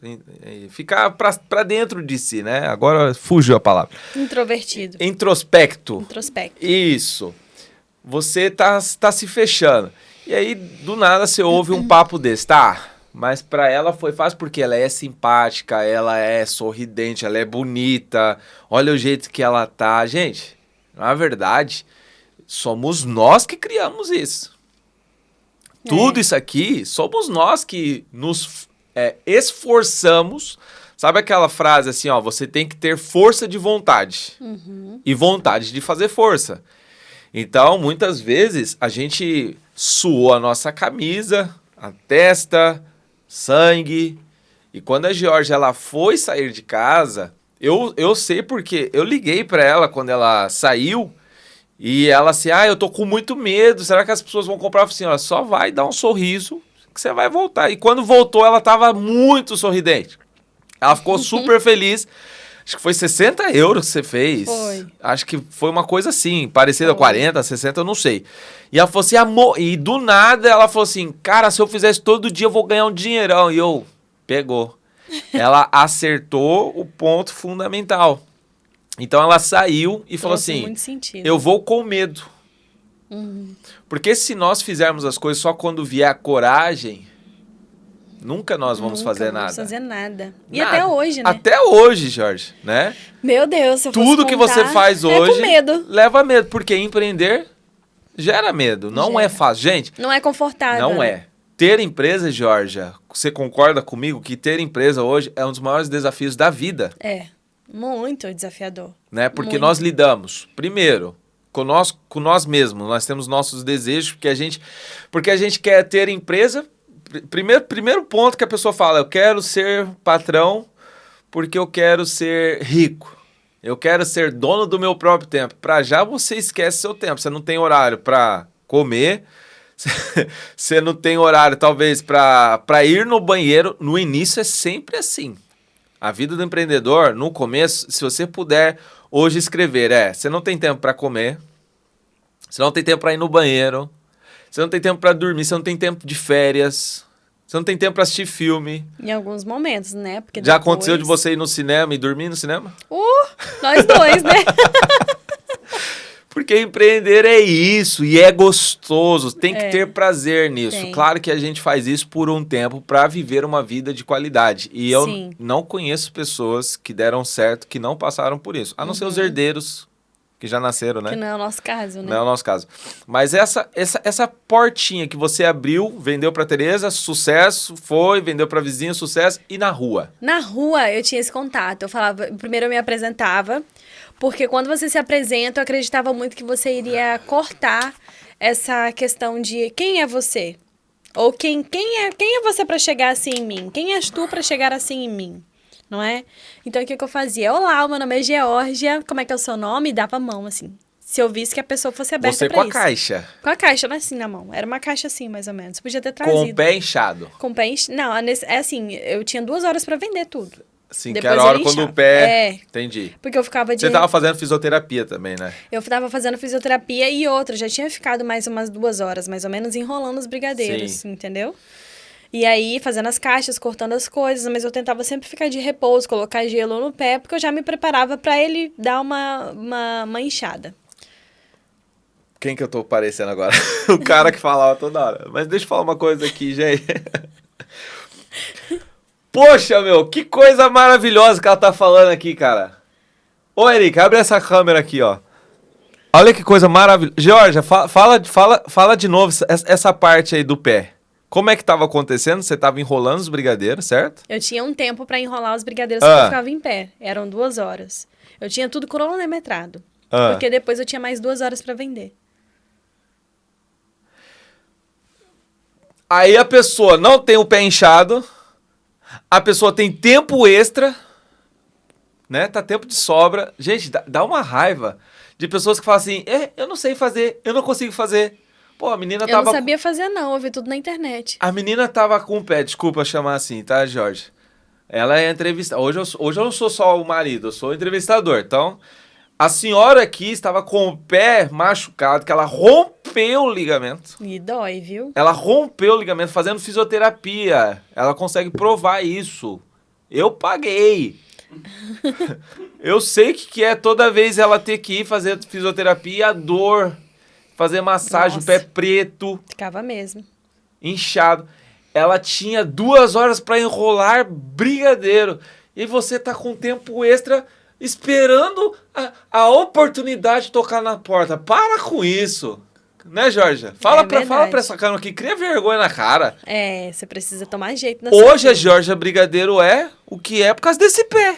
ficar para dentro de si, né? Agora fugiu a palavra. Introvertido. Introspecto. Introspecto. Isso. Você tá se fechando. E aí, do nada, você ouve um papo desse, tá? Mas pra ela foi fácil porque ela é simpática, ela é sorridente, ela é bonita. Olha o jeito que ela tá. Gente, na verdade, somos nós que criamos isso. Tudo isso aqui, somos nós que nos esforçamos. Sabe aquela frase assim, ó, você tem que ter força de vontade e vontade de fazer força. Então, muitas vezes, a gente suou a nossa camisa, a testa, sangue. E quando a Georgia ela foi sair de casa, eu sei porque eu liguei para ela quando ela saiu e ela assim, eu tô com muito medo, será que as pessoas vão comprar? Eu falei assim, olha, só vai dar um sorriso que você vai voltar. E quando voltou, ela tava muito sorridente. Ela ficou super feliz. Acho que foi 60 euros que você fez. Foi. Acho que foi uma coisa assim, parecida, 40, 60, eu não sei. E ela falou assim, amor, e do nada ela falou assim, cara, se eu fizesse todo dia eu vou ganhar um dinheirão. E eu, pegou. Ela acertou o ponto fundamental. Então ela saiu e falou assim, muito sentido. eu vou com medo. Porque se nós fizermos as coisas só quando vier a coragem, nunca nós vamos fazer nada. Não vamos fazer nada. E Nada. até hoje, né? Até hoje, Jorge, né? Meu Deus, se eu fosse Tudo que você contar, faz é hoje com medo. leva medo, porque empreender gera medo. Não Gera. é fácil. Gente, Não é confortável. não é. Ter empresa, Georgia, você concorda comigo que ter empresa hoje é um dos maiores desafios da vida, É, muito desafiador. né? Porque Muito. nós lidamos, primeiro, com nós mesmos. Nós temos nossos desejos, porque a gente quer ter empresa. Primeiro ponto que a pessoa fala, eu quero ser patrão porque eu quero ser rico. Eu quero ser dono do meu próprio tempo. Para já você esquece seu tempo. Você não tem horário para comer. Você não tem horário, talvez, para ir no banheiro. No início é sempre assim. A vida do empreendedor, no começo, se você puder hoje escrever, você não tem tempo para comer. Você não tem tempo para ir no banheiro. Você não tem tempo para dormir. Você não tem tempo de férias. Você não tem tempo para assistir filme. Em alguns momentos, né? Porque Já depois... aconteceu de você ir no cinema e dormir no cinema? Nós dois, né? Porque empreender é isso e é gostoso, tem que ter prazer nisso. Tem. Claro que a gente faz isso por um tempo para viver uma vida de qualidade. E eu Sim. não conheço pessoas que deram certo que não passaram por isso. A não ser os herdeiros que já nasceram, né? Que não é o nosso caso, né? Não é o nosso caso. Mas essa portinha que você abriu, vendeu para Tereza, sucesso, vendeu para vizinha, sucesso, e na rua? Na rua eu tinha esse contato. Eu falava, primeiro eu me apresentava, porque quando você se apresenta, eu acreditava muito que você iria cortar essa questão de quem é você? Ou quem é você para chegar assim em mim? Quem és tu para chegar assim em mim? Não é? Então, o que eu fazia? Olá, meu nome é Georgia, como é que é o seu nome? E dava a mão, assim. Se eu visse que a pessoa fosse aberta Você pra com a isso. caixa? Com a caixa, assim, na mão. Era uma caixa assim, mais ou menos. Podia ter Com trazido. o pé inchado? Com o pé inchado. Não, é assim, eu tinha 2 horas pra vender tudo. Sim, que Depois era a hora ele quando o inchava. pé... Entendi. Porque eu ficava de... Você tava fazendo fisioterapia também, né? Eu tava fazendo fisioterapia e outra. Já tinha ficado mais umas 2 horas, mais ou menos, enrolando os brigadeiros, Sim. entendeu? E aí, fazendo as caixas, cortando as coisas, mas eu tentava sempre ficar de repouso, colocar gelo no pé, porque eu já me preparava pra ele dar uma inchada. Quem que eu tô parecendo agora? O cara que falava toda hora. Mas deixa eu falar uma coisa aqui, gente. Poxa, meu, que coisa maravilhosa que ela tá falando aqui, cara. Ô, Erika, abre essa câmera aqui, ó. Olha que coisa maravilhosa. Georgia, fala de novo essa parte aí do pé. Como é que tava acontecendo? Você tava enrolando os brigadeiros, certo? Eu tinha um tempo para enrolar os brigadeiros que eu ficava em pé. Eram 2 horas. Eu tinha tudo cronometrado. Porque depois eu tinha mais 2 horas para vender. Aí a pessoa não tem o pé inchado, a pessoa tem tempo extra, né? Tá tempo de sobra. Gente, dá uma raiva de pessoas que falam assim, eu não sei fazer, eu não consigo fazer. Pô, a menina tava... Eu não sabia fazer não, eu vi tudo na internet. A menina tava com o pé, desculpa chamar assim, tá, Jorge? Ela é entrevistada. Hoje eu não sou só o marido, eu sou o entrevistador. Então, a senhora aqui estava com o pé machucado, que ela rompeu o ligamento. E dói, viu? Ela rompeu o ligamento fazendo fisioterapia. Ela consegue provar isso. Eu paguei. Eu sei que é toda vez ela ter que ir fazer fisioterapia, a dor, fazer massagem, o pé preto. Ficava mesmo. Inchado. Ela tinha 2 horas para enrolar brigadeiro. E você tá com tempo extra esperando a oportunidade de tocar na porta. Para com isso. Né, Jorge? Fala pra essa cara aqui. Cria vergonha na cara. Você precisa tomar jeito na Hoje a Jorge Brigadeiro é o que é por causa desse pé.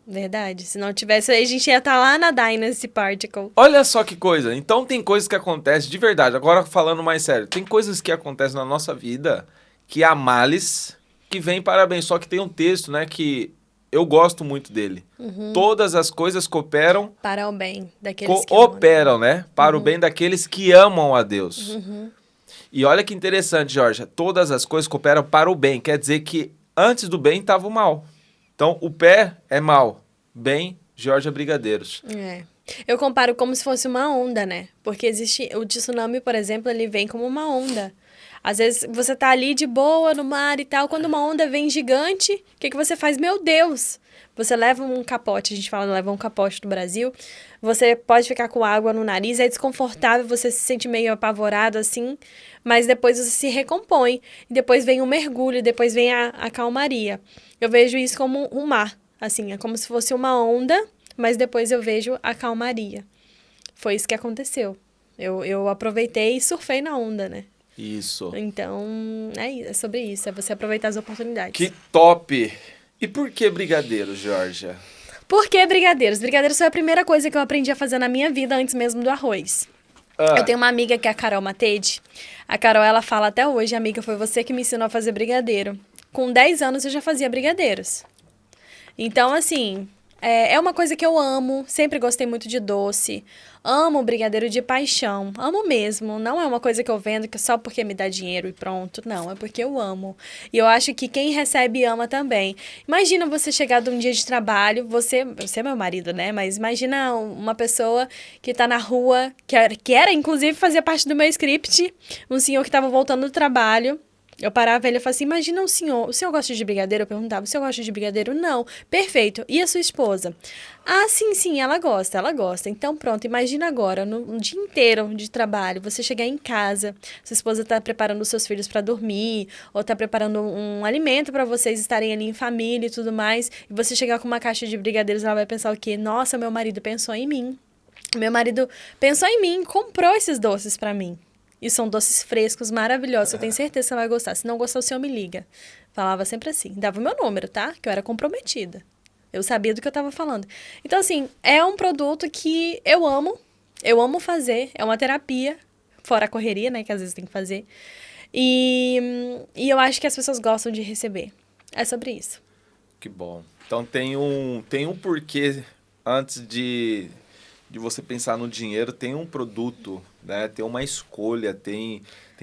Verdade. Se não tivesse aí, a gente ia estar lá na Dynasty Particle. Olha só que coisa. Então tem coisas que acontecem de verdade. Agora falando mais sério. Tem coisas que acontecem na nossa vida que há males que vem para bem. Só que tem um texto, né, que eu gosto muito dele. Todas as coisas cooperam... Para o bem daqueles que amam. Cooperam, né? Para o bem daqueles que amam a Deus. E olha que interessante, Jorge. Todas as coisas cooperam para o bem. Quer dizer que antes do bem estava o mal. Então, o pé é mal. Bem, Jorge Brigadeiros. Eu comparo como se fosse uma onda, né? Porque existe... O tsunami, por exemplo, ele vem como uma onda. Às vezes, você tá ali de boa no mar e tal. Quando uma onda vem gigante, o que você faz? Meu Deus! Você leva um capote, a gente fala leva um capote do Brasil. Você pode ficar com água no nariz, é desconfortável, você se sente meio apavorado assim. Mas depois você se recompõe. E depois vem o mergulho, depois vem a calmaria. Eu vejo isso como um mar. Assim, é como se fosse uma onda, mas depois eu vejo a calmaria. Foi isso que aconteceu. Eu aproveitei e surfei na onda, né? Isso. Então, é sobre isso. É você aproveitar as oportunidades. Que top! E por que brigadeiros, Georgia? Por que brigadeiros? Brigadeiros foi a primeira coisa que eu aprendi a fazer na minha vida antes mesmo do arroz. Eu tenho uma amiga que é a Carol Matede. A Carol, ela fala até hoje, amiga, foi você que me ensinou a fazer brigadeiro. Com 10 anos eu já fazia brigadeiros. Então, assim, é uma coisa que eu amo. Sempre gostei muito de doce. Amo brigadeiro de paixão. Amo mesmo. Não é uma coisa que eu vendo que só porque me dá dinheiro e pronto. Não, é porque eu amo. E eu acho que quem recebe ama também. Imagina você chegar de um dia de trabalho, você é meu marido, né? Mas imagina uma pessoa que tá na rua, que era, inclusive, fazia parte do meu script, um senhor que tava voltando do trabalho. Eu parava ele e falava assim, imagina o senhor gosta de brigadeiro? Eu perguntava, o senhor gosta de brigadeiro? Não. Perfeito. E a sua esposa? Ah, sim, ela gosta. Então pronto, imagina agora, no dia inteiro de trabalho, você chegar em casa, sua esposa tá preparando os seus filhos para dormir, ou tá preparando um alimento para vocês estarem ali em família e tudo mais, e você chegar com uma caixa de brigadeiros, ela vai pensar o quê? Nossa, meu marido pensou em mim. Meu marido pensou em mim, comprou esses doces para mim. E são doces frescos, maravilhosos. Eu tenho certeza que você vai gostar. Se não gostar, o senhor me liga. Falava sempre assim. Dava o meu número, tá? Que eu era comprometida. Eu sabia do que eu tava falando. Então, assim, é um produto que eu amo. Eu amo fazer. É uma terapia. Fora a correria, né? Que às vezes tem que fazer. E eu acho que as pessoas gostam de receber. É sobre isso. Que bom. Então, tem um porquê antes de você pensar no dinheiro, tem um produto, né? Tem uma escolha, tem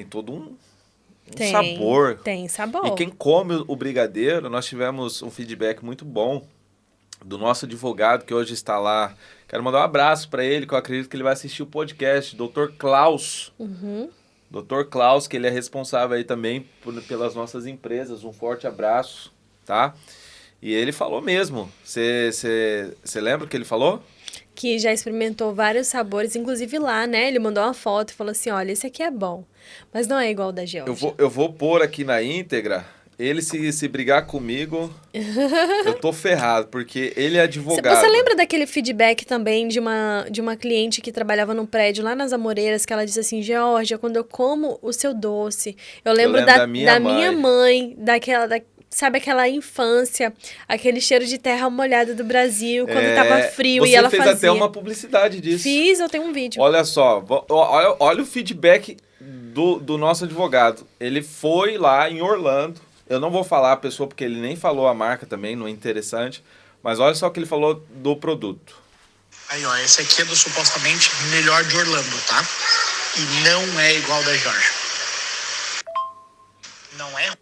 todo um sabor. Tem sabor. E quem come o brigadeiro, nós tivemos um feedback muito bom do nosso advogado, que hoje está lá. Quero mandar um abraço para ele, que eu acredito que ele vai assistir o podcast, Dr. Klaus. Dr. Klaus, que ele é responsável aí também pelas nossas empresas. Um forte abraço, tá? E ele falou mesmo. Você lembra o que ele falou? Que já experimentou vários sabores, inclusive lá, né? Ele mandou uma foto e falou assim, olha, esse aqui é bom, mas não é igual ao da Georgia. Eu vou pôr aqui na íntegra Ele se brigar comigo, eu tô ferrado, porque ele é advogado. Você lembra daquele feedback também de uma cliente que trabalhava num prédio lá nas Amoreiras, que ela disse assim, Georgia, quando eu como o seu doce, eu lembro da minha mãe, sabe aquela infância, aquele cheiro de terra molhada do Brasil, quando tava frio e ela fazia. Você fez até uma publicidade disso. Fiz, eu tenho um vídeo. Olha só, olha o feedback do nosso advogado. Ele foi lá em Orlando. Eu não vou falar a pessoa porque ele nem falou a marca também, não é interessante. Mas olha só o que ele falou do produto. Aí, ó, esse aqui é do supostamente melhor de Orlando, tá? E não é igual da Georgia. Não é ruim,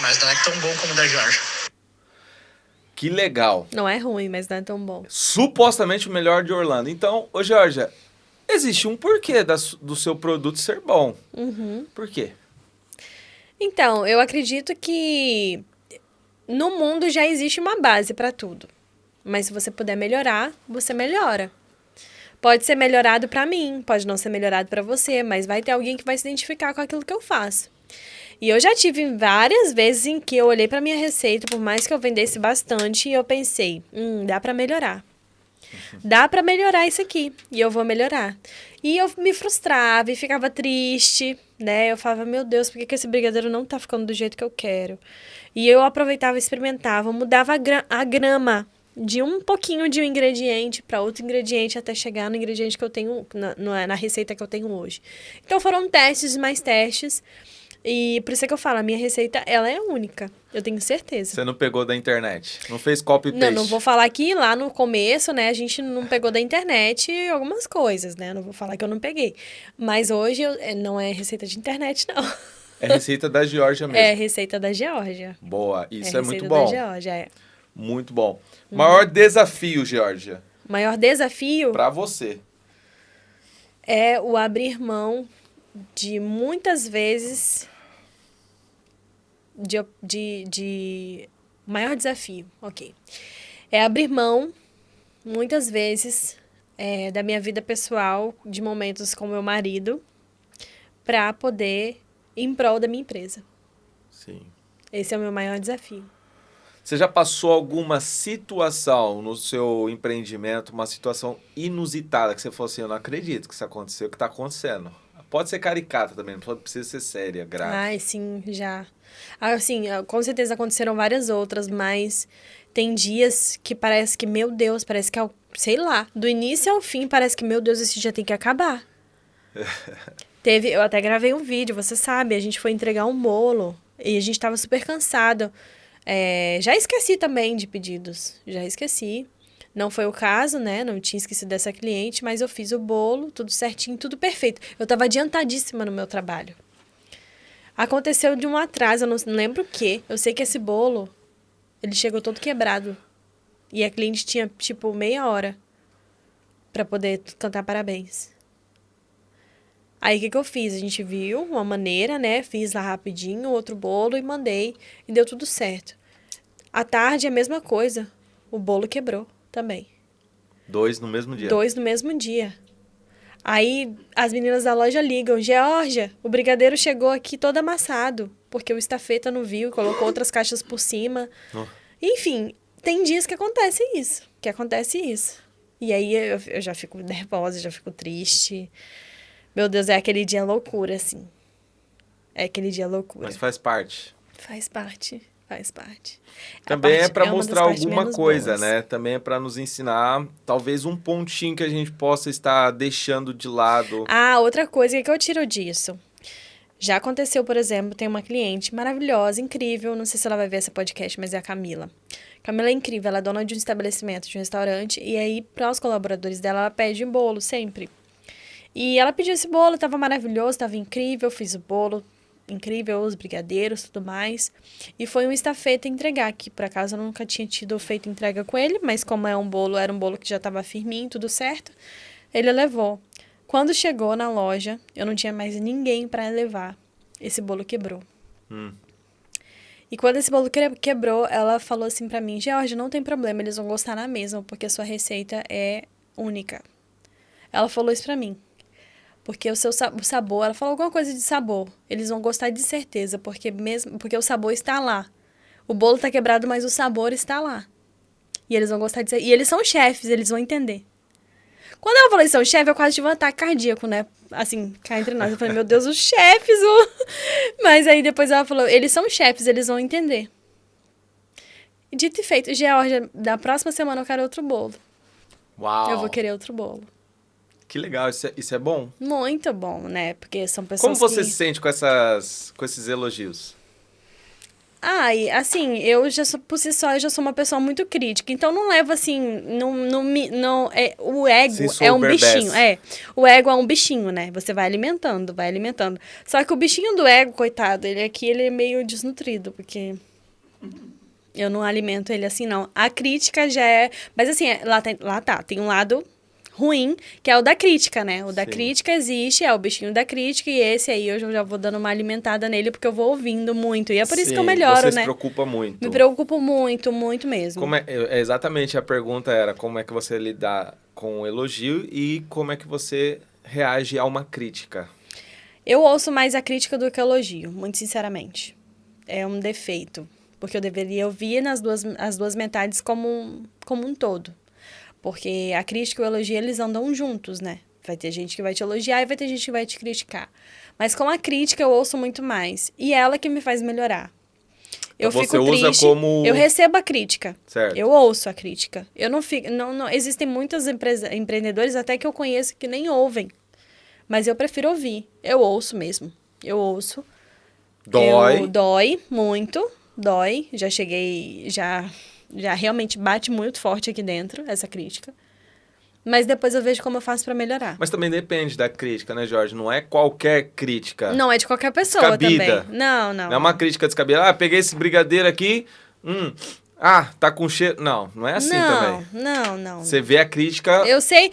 mas não é tão bom como o da Georgia. Que legal. Não é ruim, mas não é tão bom. Supostamente o melhor de Orlando. Então, ô Georgia, existe um porquê do seu produto ser bom. Uhum. Por quê? Então, eu acredito que no mundo já existe uma base para tudo. Mas se você puder melhorar, você melhora. Pode ser melhorado para mim, pode não ser melhorado para você, mas vai ter alguém que vai se identificar com aquilo que eu faço. E eu já tive várias vezes em que eu olhei para minha receita, por mais que eu vendesse bastante, e eu pensei, dá para melhorar. Dá para melhorar isso aqui, e eu vou melhorar. E eu me frustrava e ficava triste, né? Eu falava, meu Deus, por que esse brigadeiro não tá ficando do jeito que eu quero? E eu aproveitava, experimentava, mudava a grama de um pouquinho de um ingrediente para outro ingrediente até chegar no ingrediente que eu tenho, na receita que eu tenho hoje. Então foram testes e mais testes. E por isso é que eu falo, a minha receita, ela é única. Eu tenho certeza. Você não pegou da internet? Não fez copy-paste? Não vou falar que lá no começo, né, a gente não pegou da internet algumas coisas, né? Não vou falar que eu não peguei. Mas hoje não é receita de internet, não. É receita da Georgia mesmo. É receita da Geórgia. Boa, isso é muito bom. bom. Receita da Geórgia, é. Muito bom. Maior desafio, Georgia? Maior desafio? Pra você. É o abrir mão de muitas vezes... Maior desafio, ok. É abrir mão, muitas vezes, da minha vida pessoal, de momentos com meu marido, para poder ir em prol da minha empresa. Sim. Esse é o meu maior desafio. Você já passou alguma situação no seu empreendimento, uma situação inusitada, que você falou assim, eu não acredito que isso aconteceu, que está acontecendo? Pode ser caricata também, não precisa ser séria, grave. Ai, sim, já. Assim, com certeza aconteceram várias outras, mas tem dias que parece que, meu Deus, parece que, sei lá, do início ao fim, parece que, meu Deus, esse dia tem que acabar. Eu até gravei um vídeo, você sabe, a gente foi entregar um bolo e a gente tava super cansado. Já esqueci também de pedidos, já esqueci. Não foi o caso, né? Não tinha esquecido dessa cliente, mas eu fiz o bolo, tudo certinho, tudo perfeito. Eu tava adiantadíssima no meu trabalho. Aconteceu de um atraso, eu não lembro o quê. Eu sei que esse bolo, ele chegou todo quebrado. E a cliente tinha, tipo, meia hora pra poder cantar parabéns. Aí, o que eu fiz? A gente viu uma maneira, né? Fiz lá rapidinho outro bolo e mandei. E deu tudo certo. À tarde, a mesma coisa. O bolo quebrou também. 2 no mesmo dia? 2 no mesmo dia. Aí, as meninas da loja ligam. Geórgia, o brigadeiro chegou aqui todo amassado. Porque o estafeta não viu e colocou outras caixas por cima. Oh. Enfim, tem dias que acontece isso. E aí, eu já fico nervosa, já fico triste. Meu Deus, é aquele dia loucura, assim. É aquele dia loucura. Mas faz parte. Faz parte. Também é para mostrar alguma coisa, né? Também é para nos ensinar, talvez, um pontinho que a gente possa estar deixando de lado. Ah, outra coisa que eu tiro disso. Já aconteceu, por exemplo, tem uma cliente maravilhosa, incrível, não sei se ela vai ver esse podcast, mas é a Camila. Camila é incrível, ela é dona de um estabelecimento, de um restaurante, e aí, para os colaboradores dela, ela pede um bolo sempre. E ela pediu esse bolo, tava maravilhoso, tava incrível, fiz o bolo, incrível, os brigadeiros, tudo mais. E foi um estafeta entregar, que por acaso eu nunca tinha tido feito entrega com ele, mas como era um bolo que já estava firminho, tudo certo, ele levou. Quando chegou na loja, eu não tinha mais ninguém para levar. Esse bolo quebrou. E quando esse bolo quebrou, ela falou assim para mim, Geórgia, não tem problema, eles vão gostar na mesma, porque a sua receita é única. Ela falou isso para mim. Porque o sabor, ela falou alguma coisa de sabor. Eles vão gostar de certeza, porque o sabor está lá. O bolo tá quebrado, mas o sabor está lá. E eles vão gostar de certeza. E eles são chefes, eles vão entender. Quando ela falou que são chefes, eu quase tive um ataque cardíaco, né? Assim, cá entre nós. Eu falei, meu Deus, os chefes! Mas aí depois ela falou, eles são chefes, eles vão entender. E dito e feito, Geórgia, da próxima semana eu quero outro bolo. Uau! Eu vou querer outro bolo. Que legal, isso é bom? Muito bom, né? Porque são pessoas Como você que... se sente com esses elogios? Ai, assim, eu já sou, por si só, eu já sou uma pessoa muito crítica. Então, não levo, assim, o ego é um bichinho. O ego é um bichinho, né? Você vai alimentando, vai alimentando. Só que o bichinho do ego, coitado, ele é meio desnutrido, porque eu não alimento ele assim, não. A crítica já é... Mas, assim, tem um lado ruim, que é o da crítica, né? O da crítica existe, é o bichinho da crítica, e esse aí eu já vou dando uma alimentada nele, porque eu vou ouvindo muito. E é por isso que eu melhoro, você né? se preocupa muito. Me preocupo muito, muito mesmo. Exatamente, a pergunta era como é que você lida com o elogio e como é que você reage a uma crítica. Eu ouço mais a crítica do que o elogio, muito sinceramente. É um defeito, porque eu deveria ouvir as duas metades como um todo. Porque a crítica e o elogio, eles andam juntos, né? Vai ter gente que vai te elogiar e vai ter gente que vai te criticar. Mas com a crítica, eu ouço muito mais. E é ela que me faz melhorar. Eu então fico você triste, usa como... eu recebo a crítica. Certo. Eu ouço a crítica. Eu não fico... Não, existem muitos empreendedores até que eu conheço que nem ouvem. Mas eu prefiro ouvir. Eu ouço mesmo. Eu ouço. Dói. Dói muito. Dói. Já cheguei... Já realmente bate muito forte aqui dentro, essa crítica. Mas depois eu vejo como eu faço pra melhorar. Mas também depende da crítica, né, Jorge? Não é qualquer crítica. Não é de qualquer pessoa descabida. também. Não. Não é uma crítica descabida. Peguei esse brigadeiro aqui. Tá com cheiro. Não é assim também. Não. Você vê a crítica. Eu sei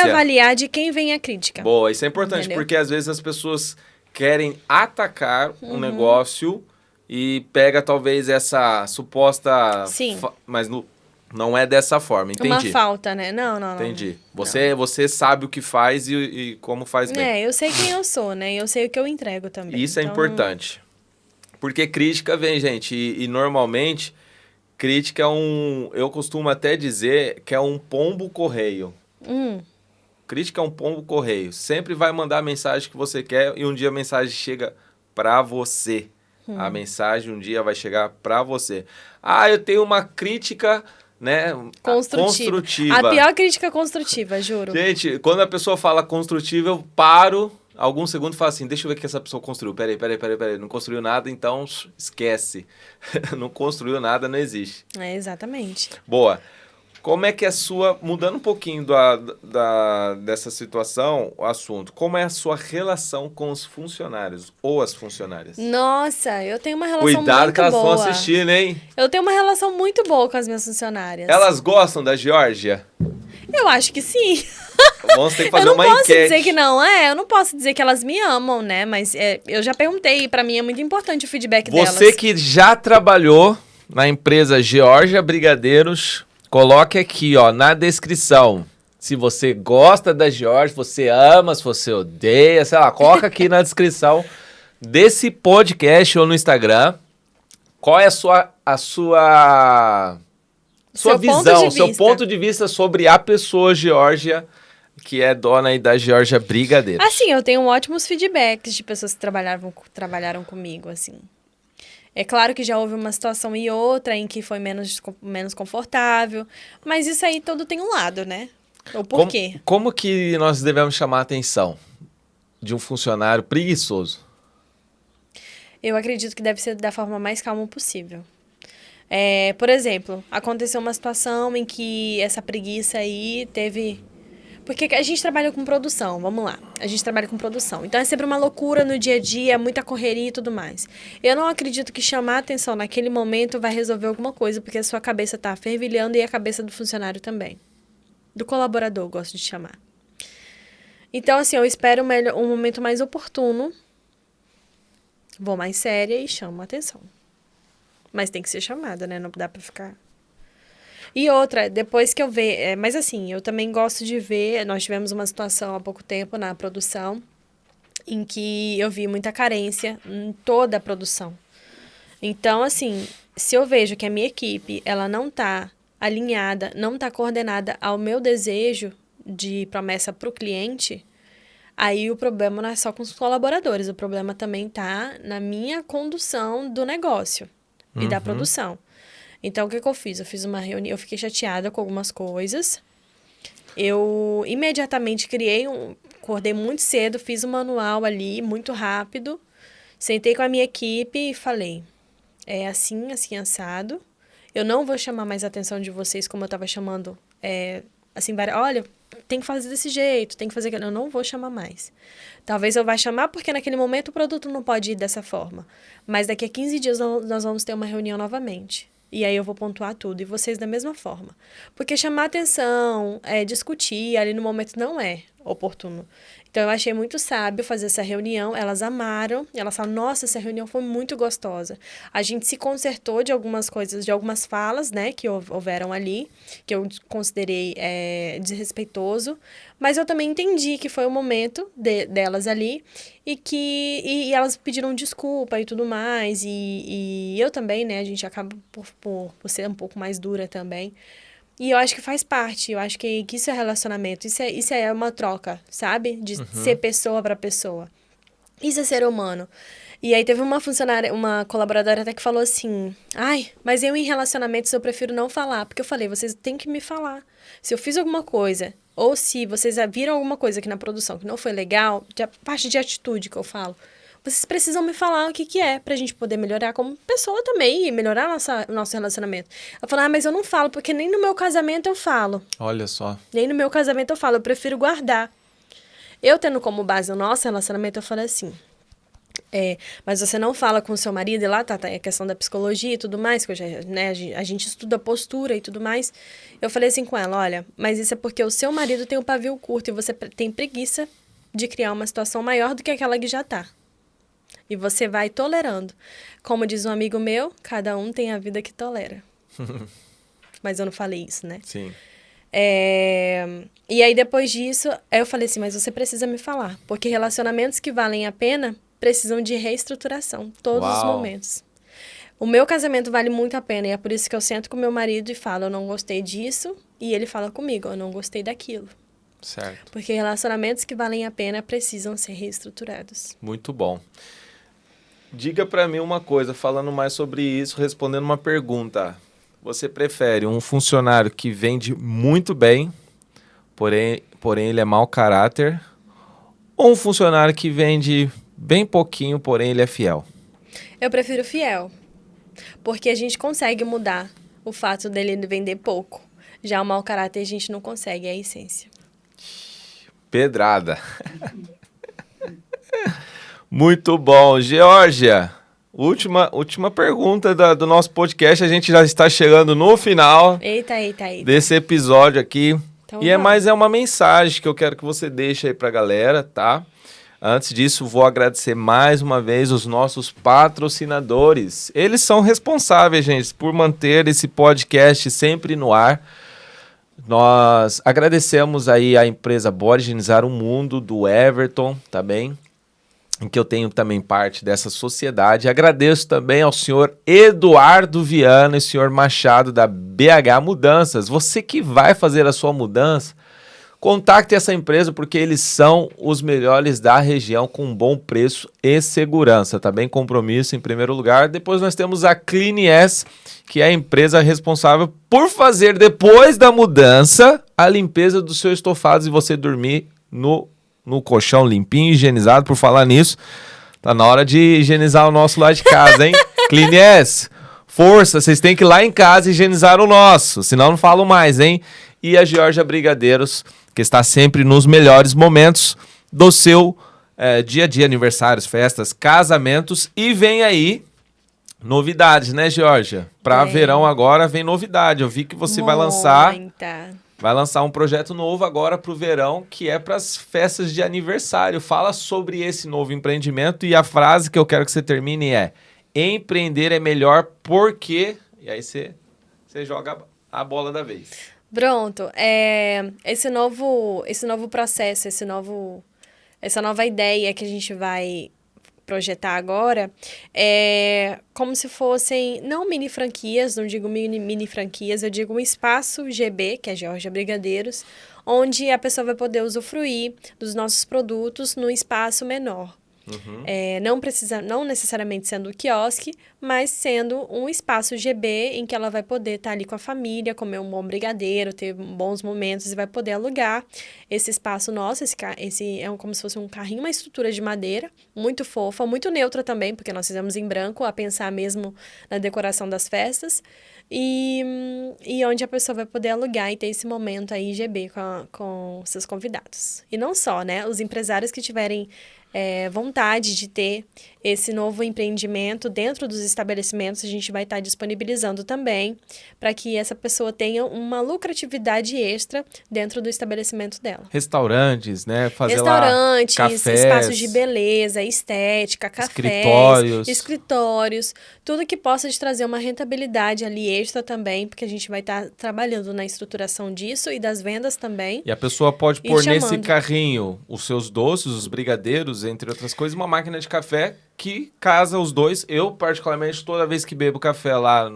avaliar de quem vem a crítica. Boa, isso é importante, Entendeu? porque às vezes as pessoas querem atacar um negócio e pega talvez essa suposta... Sim. Mas não é dessa forma, entendi. Uma falta, né? Não. Entendi. Você sabe o que faz e como faz bem. Eu sei quem eu sou, né? Eu sei o que eu entrego também. Isso é importante. Porque crítica vem, gente, e normalmente crítica é eu costumo até dizer que é um pombo correio. Crítica é um pombo correio. Sempre vai mandar a mensagem que você quer e um dia a mensagem chega pra você. A mensagem um dia vai chegar pra você. Eu tenho uma crítica, né, construtiva. A pior crítica construtiva, juro. Gente, quando a pessoa fala construtiva, eu paro alguns segundos e falo assim, deixa eu ver o que essa pessoa construiu. Peraí. Não construiu nada, então esquece. Não construiu nada, não existe. Exatamente. Boa. Como é que é mudando um pouquinho dessa situação, o assunto, como é a sua relação com os funcionários ou as funcionárias? Nossa, eu tenho uma relação muito boa. Cuidado que elas vão assistindo, hein? Eu tenho uma relação muito boa com as minhas funcionárias. Elas gostam da Geórgia? Eu acho que sim. Vamos ter que fazer uma enquete. Eu não posso dizer que não, eu não posso dizer que elas me amam, né? Mas eu já perguntei, pra mim é muito importante o feedback delas. Você que já trabalhou na empresa Geórgia Brigadeiros... Coloque aqui, na descrição, se você gosta da Geórgia, se você ama, se você odeia, sei lá, coloca aqui na descrição desse podcast ou no Instagram, qual é a sua visão, seu ponto de vista sobre a pessoa Geórgia, que é dona aí da Geórgia Brigadeiros. Assim, eu tenho ótimos feedbacks de pessoas que trabalharam comigo, assim. É claro que já houve uma situação e outra em que foi menos confortável, mas isso aí tudo tem um lado, né? O porquê. Como que nós devemos chamar a atenção de um funcionário preguiçoso? Eu acredito que deve ser da forma mais calma possível. Por exemplo, aconteceu uma situação em que essa preguiça aí teve... Porque a gente trabalha com produção, vamos lá. A gente trabalha com produção. Então é sempre uma loucura no dia a dia, muita correria e tudo mais. Eu não acredito que chamar a atenção naquele momento vai resolver alguma coisa, porque a sua cabeça tá fervilhando e a cabeça do funcionário também. Do colaborador, eu gosto de chamar. Então, assim, eu espero um momento mais oportuno, vou mais séria e chamo a atenção. Mas tem que ser chamada, né? Não dá pra ficar... E outra, depois que eu ver... mas assim, eu também gosto de ver... Nós tivemos uma situação há pouco tempo na produção em que eu vi muita carência em toda a produção. Então, assim, se eu vejo que a minha equipe, ela não tá alinhada, não tá coordenada ao meu desejo de promessa para o cliente, aí o problema não é só com os colaboradores, o problema também tá na minha condução do negócio e da produção. Então, o que eu fiz? Eu fiz uma reunião, eu fiquei chateada com algumas coisas. Eu imediatamente acordei muito cedo, fiz um manual ali, muito rápido. Sentei com a minha equipe e falei, é assim, assim, assado. Eu não vou chamar mais a atenção de vocês como eu estava chamando, assim, olha, tem que fazer desse jeito, tem que fazer aquilo. Eu não vou chamar mais. Talvez eu vá chamar porque naquele momento o produto não pode ir dessa forma. Mas daqui a 15 dias nós vamos ter uma reunião novamente. E aí eu vou pontuar tudo. E vocês da mesma forma. Porque chamar atenção, discutir ali no momento não é oportuno. Então, eu achei muito sábio fazer essa reunião. Elas amaram. Elas falaram, nossa, essa reunião foi muito gostosa. A gente se consertou de algumas coisas, de algumas falas, né, que houveram ali, que eu considerei desrespeitoso. Mas eu também entendi que foi o momento delas ali e elas pediram desculpa e tudo mais. E eu também, né, a gente acaba por ser um pouco mais dura também. E eu acho que faz parte, eu acho que isso é relacionamento, isso é uma troca, sabe? De ser pessoa para pessoa. Isso é ser humano. E aí teve uma funcionária, uma colaboradora até que falou assim, mas eu em relacionamentos eu prefiro não falar, porque eu falei, vocês têm que me falar. Se eu fiz alguma coisa, ou se vocês viram alguma coisa aqui na produção que não foi legal, parte de atitude que eu falo, vocês precisam me falar o que é, pra gente poder melhorar como pessoa também e melhorar o nosso relacionamento. Ela falou, mas eu não falo, porque nem no meu casamento eu falo. Olha só. Nem no meu casamento eu falo, eu prefiro guardar. Eu tendo como base o nosso relacionamento, eu falei assim, mas você não fala com o seu marido, e lá tá a questão da psicologia e tudo mais, que a gente estuda a postura e tudo mais. Eu falei assim com ela, olha, mas isso é porque o seu marido tem um pavio curto e você tem preguiça de criar uma situação maior do que aquela que já tá. E você vai tolerando. Como diz um amigo meu, cada um tem a vida que tolera. Mas eu não falei isso, né? Sim. E aí, depois disso, eu falei assim, mas você precisa me falar. Porque relacionamentos que valem a pena precisam de reestruturação. Todos os momentos. O meu casamento vale muito a pena. E é por isso que eu sento com meu marido e falo, eu não gostei disso. E ele fala comigo, eu não gostei daquilo. Certo. Porque relacionamentos que valem a pena precisam ser reestruturados. Muito bom. Diga para mim uma coisa, falando mais sobre isso, respondendo uma pergunta. Você prefere um funcionário que vende muito bem, porém ele é mau caráter, ou um funcionário que vende bem pouquinho, porém ele é fiel? Eu prefiro fiel, porque a gente consegue mudar o fato dele vender pouco. Já o mau caráter a gente não consegue, é a essência. Pedrada. Muito bom. Geórgia, última pergunta do nosso podcast. A gente já está chegando no final Eita. desse episódio aqui. Então, É uma mensagem que eu quero que você deixe aí pra galera, tá? Antes disso, vou agradecer mais uma vez os nossos patrocinadores. Eles são responsáveis, gente, por manter esse podcast sempre no ar. Nós agradecemos aí a empresa Bora Higienizar o Mundo, do Everton, tá bem? Em que eu tenho também parte dessa sociedade. Agradeço também ao senhor Eduardo Viana e senhor Machado da BH Mudanças. Você que vai fazer a sua mudança, contacte essa empresa porque eles são os melhores da região com um bom preço e segurança, tá bem? Compromisso em primeiro lugar. Depois nós temos a CleanS, que é a empresa responsável por fazer, depois da mudança, a limpeza dos seus estofados e você dormir no colchão limpinho, higienizado. Por falar nisso, tá na hora de higienizar o nosso lá de casa, hein? CleanS, força, vocês têm que ir lá em casa higienizar o nosso, senão não falo mais, hein? E a Geórgia Brigadeiros, que está sempre nos melhores momentos do seu dia a dia, aniversários, festas, casamentos. E vem aí novidades, né, Geórgia? Para verão agora vem novidade. Eu vi que você vai lançar um projeto novo agora para o verão, que é para as festas de aniversário. Fala sobre esse novo empreendimento e a frase que eu quero que você termine é: empreender é melhor porque... E aí você joga a bola da vez. Pronto. Esse novo processo, essa nova ideia que a gente vai projetar agora é como se fossem, não mini franquias, não digo mini franquias, eu digo um espaço GB, que é Georgia Brigadeiros, onde a pessoa vai poder usufruir dos nossos produtos num espaço menor. Não necessariamente sendo um quiosque, mas sendo um espaço GB em que ela vai poder estar ali com a família, comer um bom brigadeiro, ter bons momentos e vai poder alugar esse espaço nosso. Esse é como se fosse um carrinho, uma estrutura de madeira, muito fofa, muito neutra também, porque nós fizemos em branco, a pensar mesmo na decoração das festas. E onde a pessoa vai poder alugar e ter esse momento aí GB com seus convidados. E não só, né? Os empresários que tiverem vontade de ter esse novo empreendimento dentro dos estabelecimentos, a gente vai estar disponibilizando também para que essa pessoa tenha uma lucratividade extra dentro do estabelecimento dela. Restaurantes, né? Fazer Restaurantes, lá cafés, espaços de beleza, estética, cafés, escritórios, tudo que possa te trazer uma rentabilidade ali extra também, porque a gente vai estar trabalhando na estruturação disso e das vendas também. E a pessoa pode pôr nesse chamando. carrinho os seus doces, os brigadeiros, entre outras coisas, uma máquina de café que casa os dois. Eu, particularmente, toda vez que bebo café lá,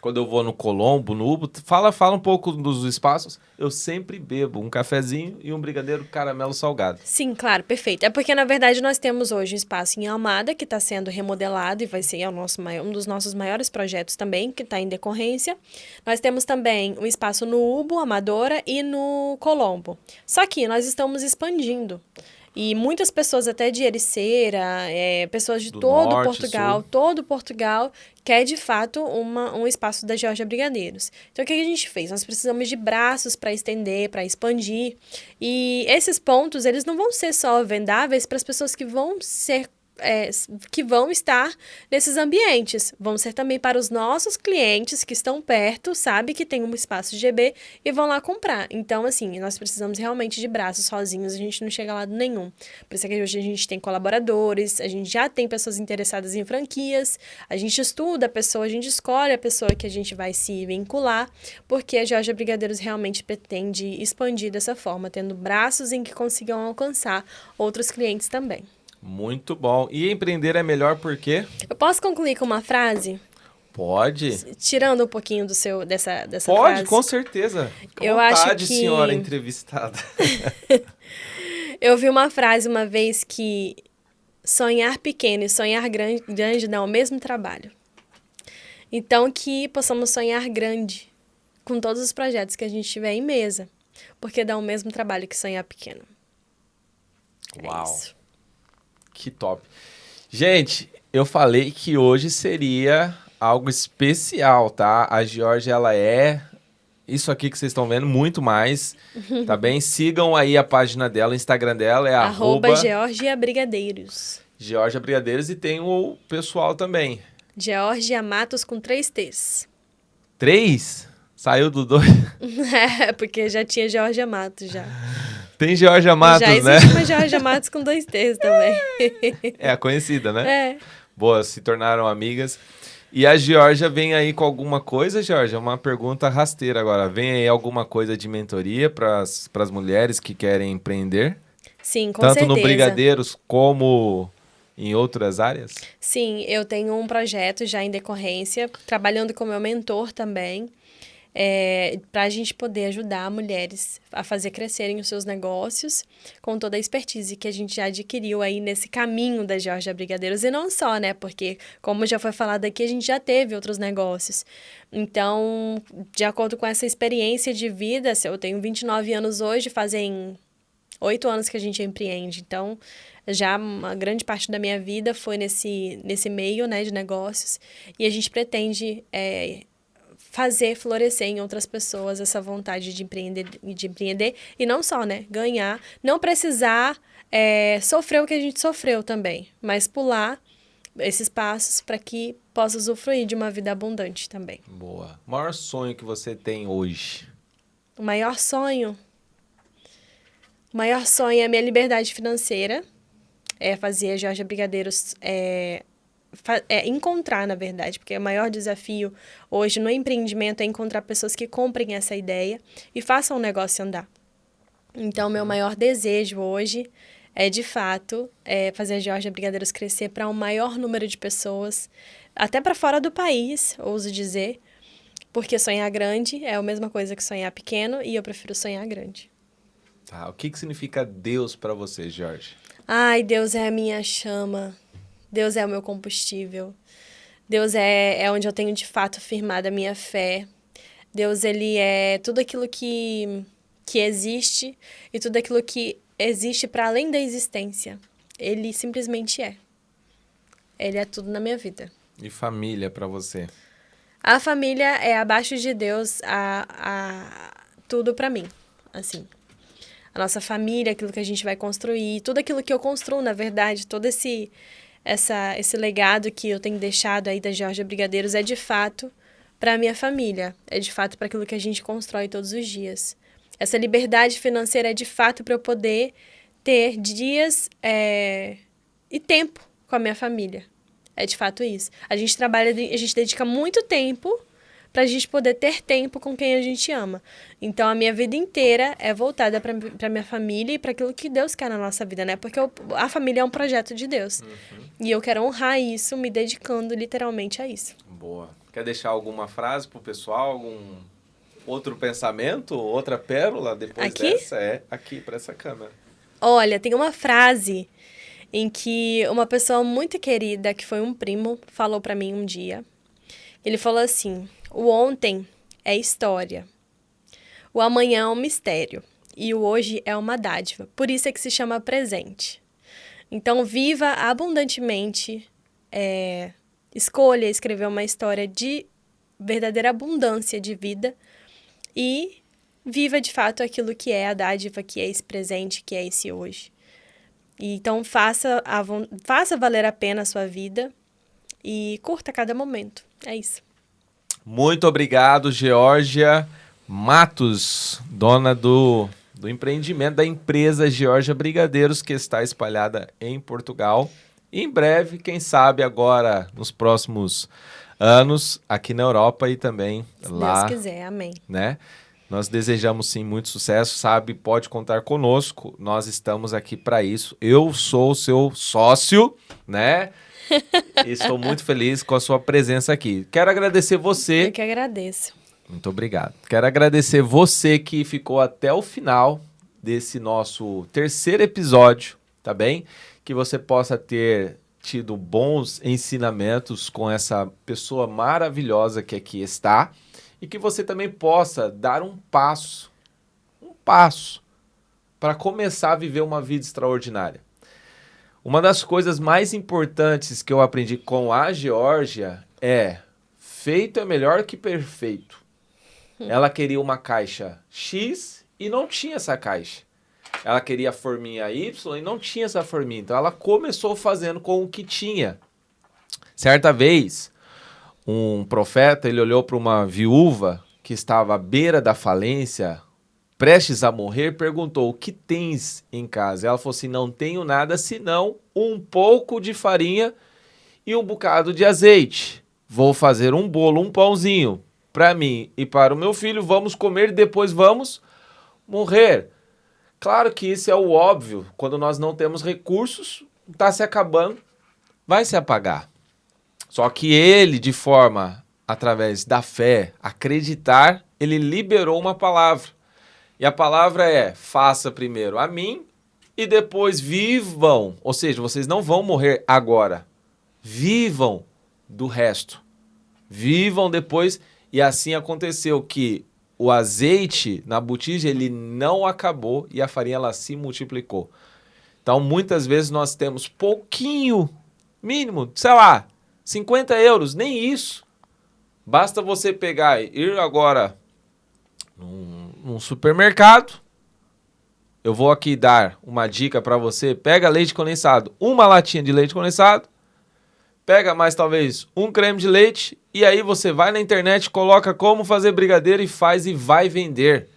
quando eu vou no Colombo, no Ubo, fala um pouco dos espaços, eu sempre bebo um cafezinho e um brigadeiro caramelo salgado. Sim, claro, perfeito. É porque, na verdade, nós temos hoje um espaço em Almada que está sendo remodelado e vai ser um dos nossos maiores projetos também, que está em decorrência. Nós temos também um espaço no Ubo, Amadora e no Colombo. Só que nós estamos expandindo. E muitas pessoas até de Ericeira, pessoas de todo Portugal, quer de fato um espaço da Georgia Brigadeiros. Então, o que a gente fez? Nós precisamos de braços para estender, para expandir. E esses pontos, eles não vão ser só vendáveis para as pessoas que vão estar nesses ambientes. Vão ser também para os nossos clientes que estão perto, sabe que tem um espaço GB e vão lá comprar. Então, assim, nós precisamos realmente de braços sozinhos, a gente não chega a lado nenhum. Por isso é que hoje a gente tem colaboradores, a gente já tem pessoas interessadas em franquias, a gente estuda a pessoa, a gente escolhe a pessoa que a gente vai se vincular, porque a Georgia Brigadeiros realmente pretende expandir dessa forma, tendo braços em que consigam alcançar outros clientes também. Muito bom. E empreender é melhor por quê? Eu posso concluir com uma frase? Pode. Tirando um pouquinho dessa Pode, frase. Com certeza. Eu acho que... senhora entrevistada. Eu vi uma frase uma vez que sonhar pequeno e sonhar grande dá o mesmo trabalho. Então, que possamos sonhar grande com todos os projetos que a gente tiver em mesa, porque dá o mesmo trabalho que sonhar pequeno. Uau. É isso. Que top. Gente, eu falei que hoje seria algo especial, tá? A Georgia, ela é isso aqui que vocês estão vendo, muito mais, tá bem? Sigam aí a página dela, o Instagram dela é Georgia Brigadeiros. Georgia Brigadeiros e tem o pessoal também. Georgia Matos com 3 T's. 3? Saiu do 2? Porque já tinha Georgia Matos já. Tem Georgia Matos, né? Já existe uma Georgia Matos com 2 T's também. É a conhecida, né? É. Boa, se tornaram amigas. E a Georgia vem aí com alguma coisa, Georgia? Uma pergunta rasteira agora. Vem aí alguma coisa de mentoria para as mulheres que querem empreender? Sim, com certeza. certeza. Tanto no Brigadeiros como em outras áreas? Sim, eu tenho um projeto já em decorrência, trabalhando com meu mentor também, para a gente poder ajudar mulheres a fazer crescerem os seus negócios com toda a expertise que a gente já adquiriu aí nesse caminho da Georgia Brigadeiros. E não só, né? Porque, como já foi falado aqui, a gente já teve outros negócios. Então, de acordo com essa experiência de vida, eu tenho 29 anos hoje, fazem 8 anos que a gente empreende. Então, já uma grande parte da minha vida foi nesse meio, né, de negócios. E a gente pretende fazer florescer em outras pessoas essa vontade de empreender e não só, né, ganhar, não precisar sofrer o que a gente sofreu também, mas pular esses passos para que possa usufruir de uma vida abundante também. Boa. O maior sonho que você tem hoje? O maior sonho é a minha liberdade financeira, fazer a Georgia Brigadeiros encontrar, na verdade, porque o maior desafio hoje no empreendimento é encontrar pessoas que comprem essa ideia e façam o negócio andar. Então, meu maior desejo hoje é, de fato, fazer a Georgia Brigadeiros crescer para um maior número de pessoas, até para fora do país, ouso dizer, porque sonhar grande é a mesma coisa que sonhar pequeno e eu prefiro sonhar grande. Tá, o que significa Deus para você, Georgia? Ai, Deus é a minha chama, Deus é o meu combustível, Deus é onde eu tenho de fato firmado a minha fé, Deus, ele é tudo aquilo que existe e tudo aquilo que existe para além da existência. Ele simplesmente é. Ele é tudo na minha vida. E família para você? A família é abaixo de Deus tudo para mim, assim. A nossa família, aquilo que a gente vai construir, tudo aquilo que eu construo, na verdade, todo esse legado que eu tenho deixado aí da Georgia Brigadeiros é de fato para a minha família, é de fato para aquilo que a gente constrói todos os dias. Essa liberdade financeira é de fato para eu poder ter dias e tempo com a minha família. É de fato isso. A gente trabalha, a gente dedica muito tempo para a gente poder ter tempo com quem a gente ama. Então, a minha vida inteira é voltada para minha família e para aquilo que Deus quer na nossa vida, né? Porque a família é um projeto de Deus. E eu quero honrar isso, me dedicando literalmente a isso. Boa. Quer deixar alguma frase pro pessoal? Algum outro pensamento? Outra pérola depois aqui? dessa? Aqui, para essa câmera. Olha, tem uma frase em que uma pessoa muito querida, que foi um primo, falou para mim um dia. Ele falou assim: o ontem é história, o amanhã é um mistério e o hoje é uma dádiva. Por isso é que se chama presente. Então, viva abundantemente, escolha escrever uma história de verdadeira abundância de vida e viva de fato aquilo que é a dádiva, que é esse presente, que é esse hoje. Então, faça valer a pena a sua vida e curta cada momento. É isso. Muito obrigado, Georgia Matos, dona do empreendimento da empresa Georgia Brigadeiros, que está espalhada em Portugal. E em breve, quem sabe agora, nos próximos anos, aqui na Europa e também lá. Se Deus quiser, amém. Né? Nós desejamos, sim, muito sucesso, sabe? Pode contar conosco, nós estamos aqui para isso. Eu sou o seu sócio, né? E estou muito feliz com a sua presença aqui. Quero agradecer você. Eu que agradeço. Muito obrigado. Quero agradecer você que ficou até o final desse nosso terceiro episódio, tá bem? Que você possa ter tido bons ensinamentos com essa pessoa maravilhosa que aqui está. E que você também possa dar um passo para começar a viver uma vida extraordinária. Uma das coisas mais importantes que eu aprendi com a Georgia é: feito é melhor que perfeito. Ela queria uma caixa X e não tinha essa caixa. Ela queria a forminha Y e não tinha essa forminha. Então ela começou fazendo com o que tinha. Certa vez, um profeta, ele olhou para uma viúva que estava à beira da falência, prestes a morrer, perguntou: o que tens em casa? Ela falou assim: não tenho nada senão um pouco de farinha e um bocado de azeite. Vou fazer um bolo, um pãozinho para mim e para o meu filho, vamos comer e depois vamos morrer. Claro que isso é o óbvio, quando nós não temos recursos, está se acabando, vai se apagar. Só que ele, de forma, através da fé, acreditar, ele liberou uma palavra. E a palavra é: faça primeiro a mim e depois vivam. Ou seja, vocês não vão morrer agora. Vivam do resto. Vivam depois. E assim aconteceu que o azeite na botija, ele não acabou e a farinha, ela se multiplicou. Então, muitas vezes nós temos pouquinho, mínimo, sei lá, 50 euros, nem isso. Basta você pegar e ir agora num supermercado. Eu vou aqui dar uma dica para você. Pega leite condensado, uma latinha de leite condensado. Pega mais talvez um creme de leite. E aí você vai na internet, coloca como fazer brigadeiro e faz e vai vender.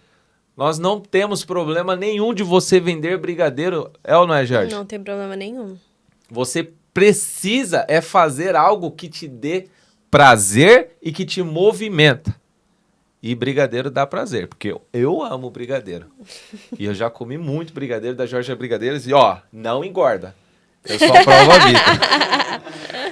Nós não temos problema nenhum de você vender brigadeiro. É ou não é, Jorge? Não tem problema nenhum. Você precisa é fazer algo que te dê prazer e que te movimenta. E brigadeiro dá prazer, porque eu amo brigadeiro. E eu já comi muito brigadeiro da Jorge Brigadeiros e, ó, não engorda. Eu sou a prova viva.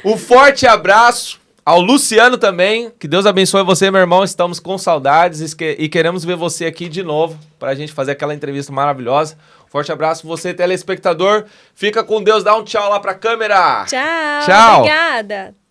Um forte abraço ao Luciano também. Que Deus abençoe você, meu irmão. Estamos com saudades e queremos ver você aqui de novo para a gente fazer aquela entrevista maravilhosa. Forte abraço você, telespectador. Fica com Deus. Dá um tchau lá pra câmera. Tchau. Tchau. Obrigada.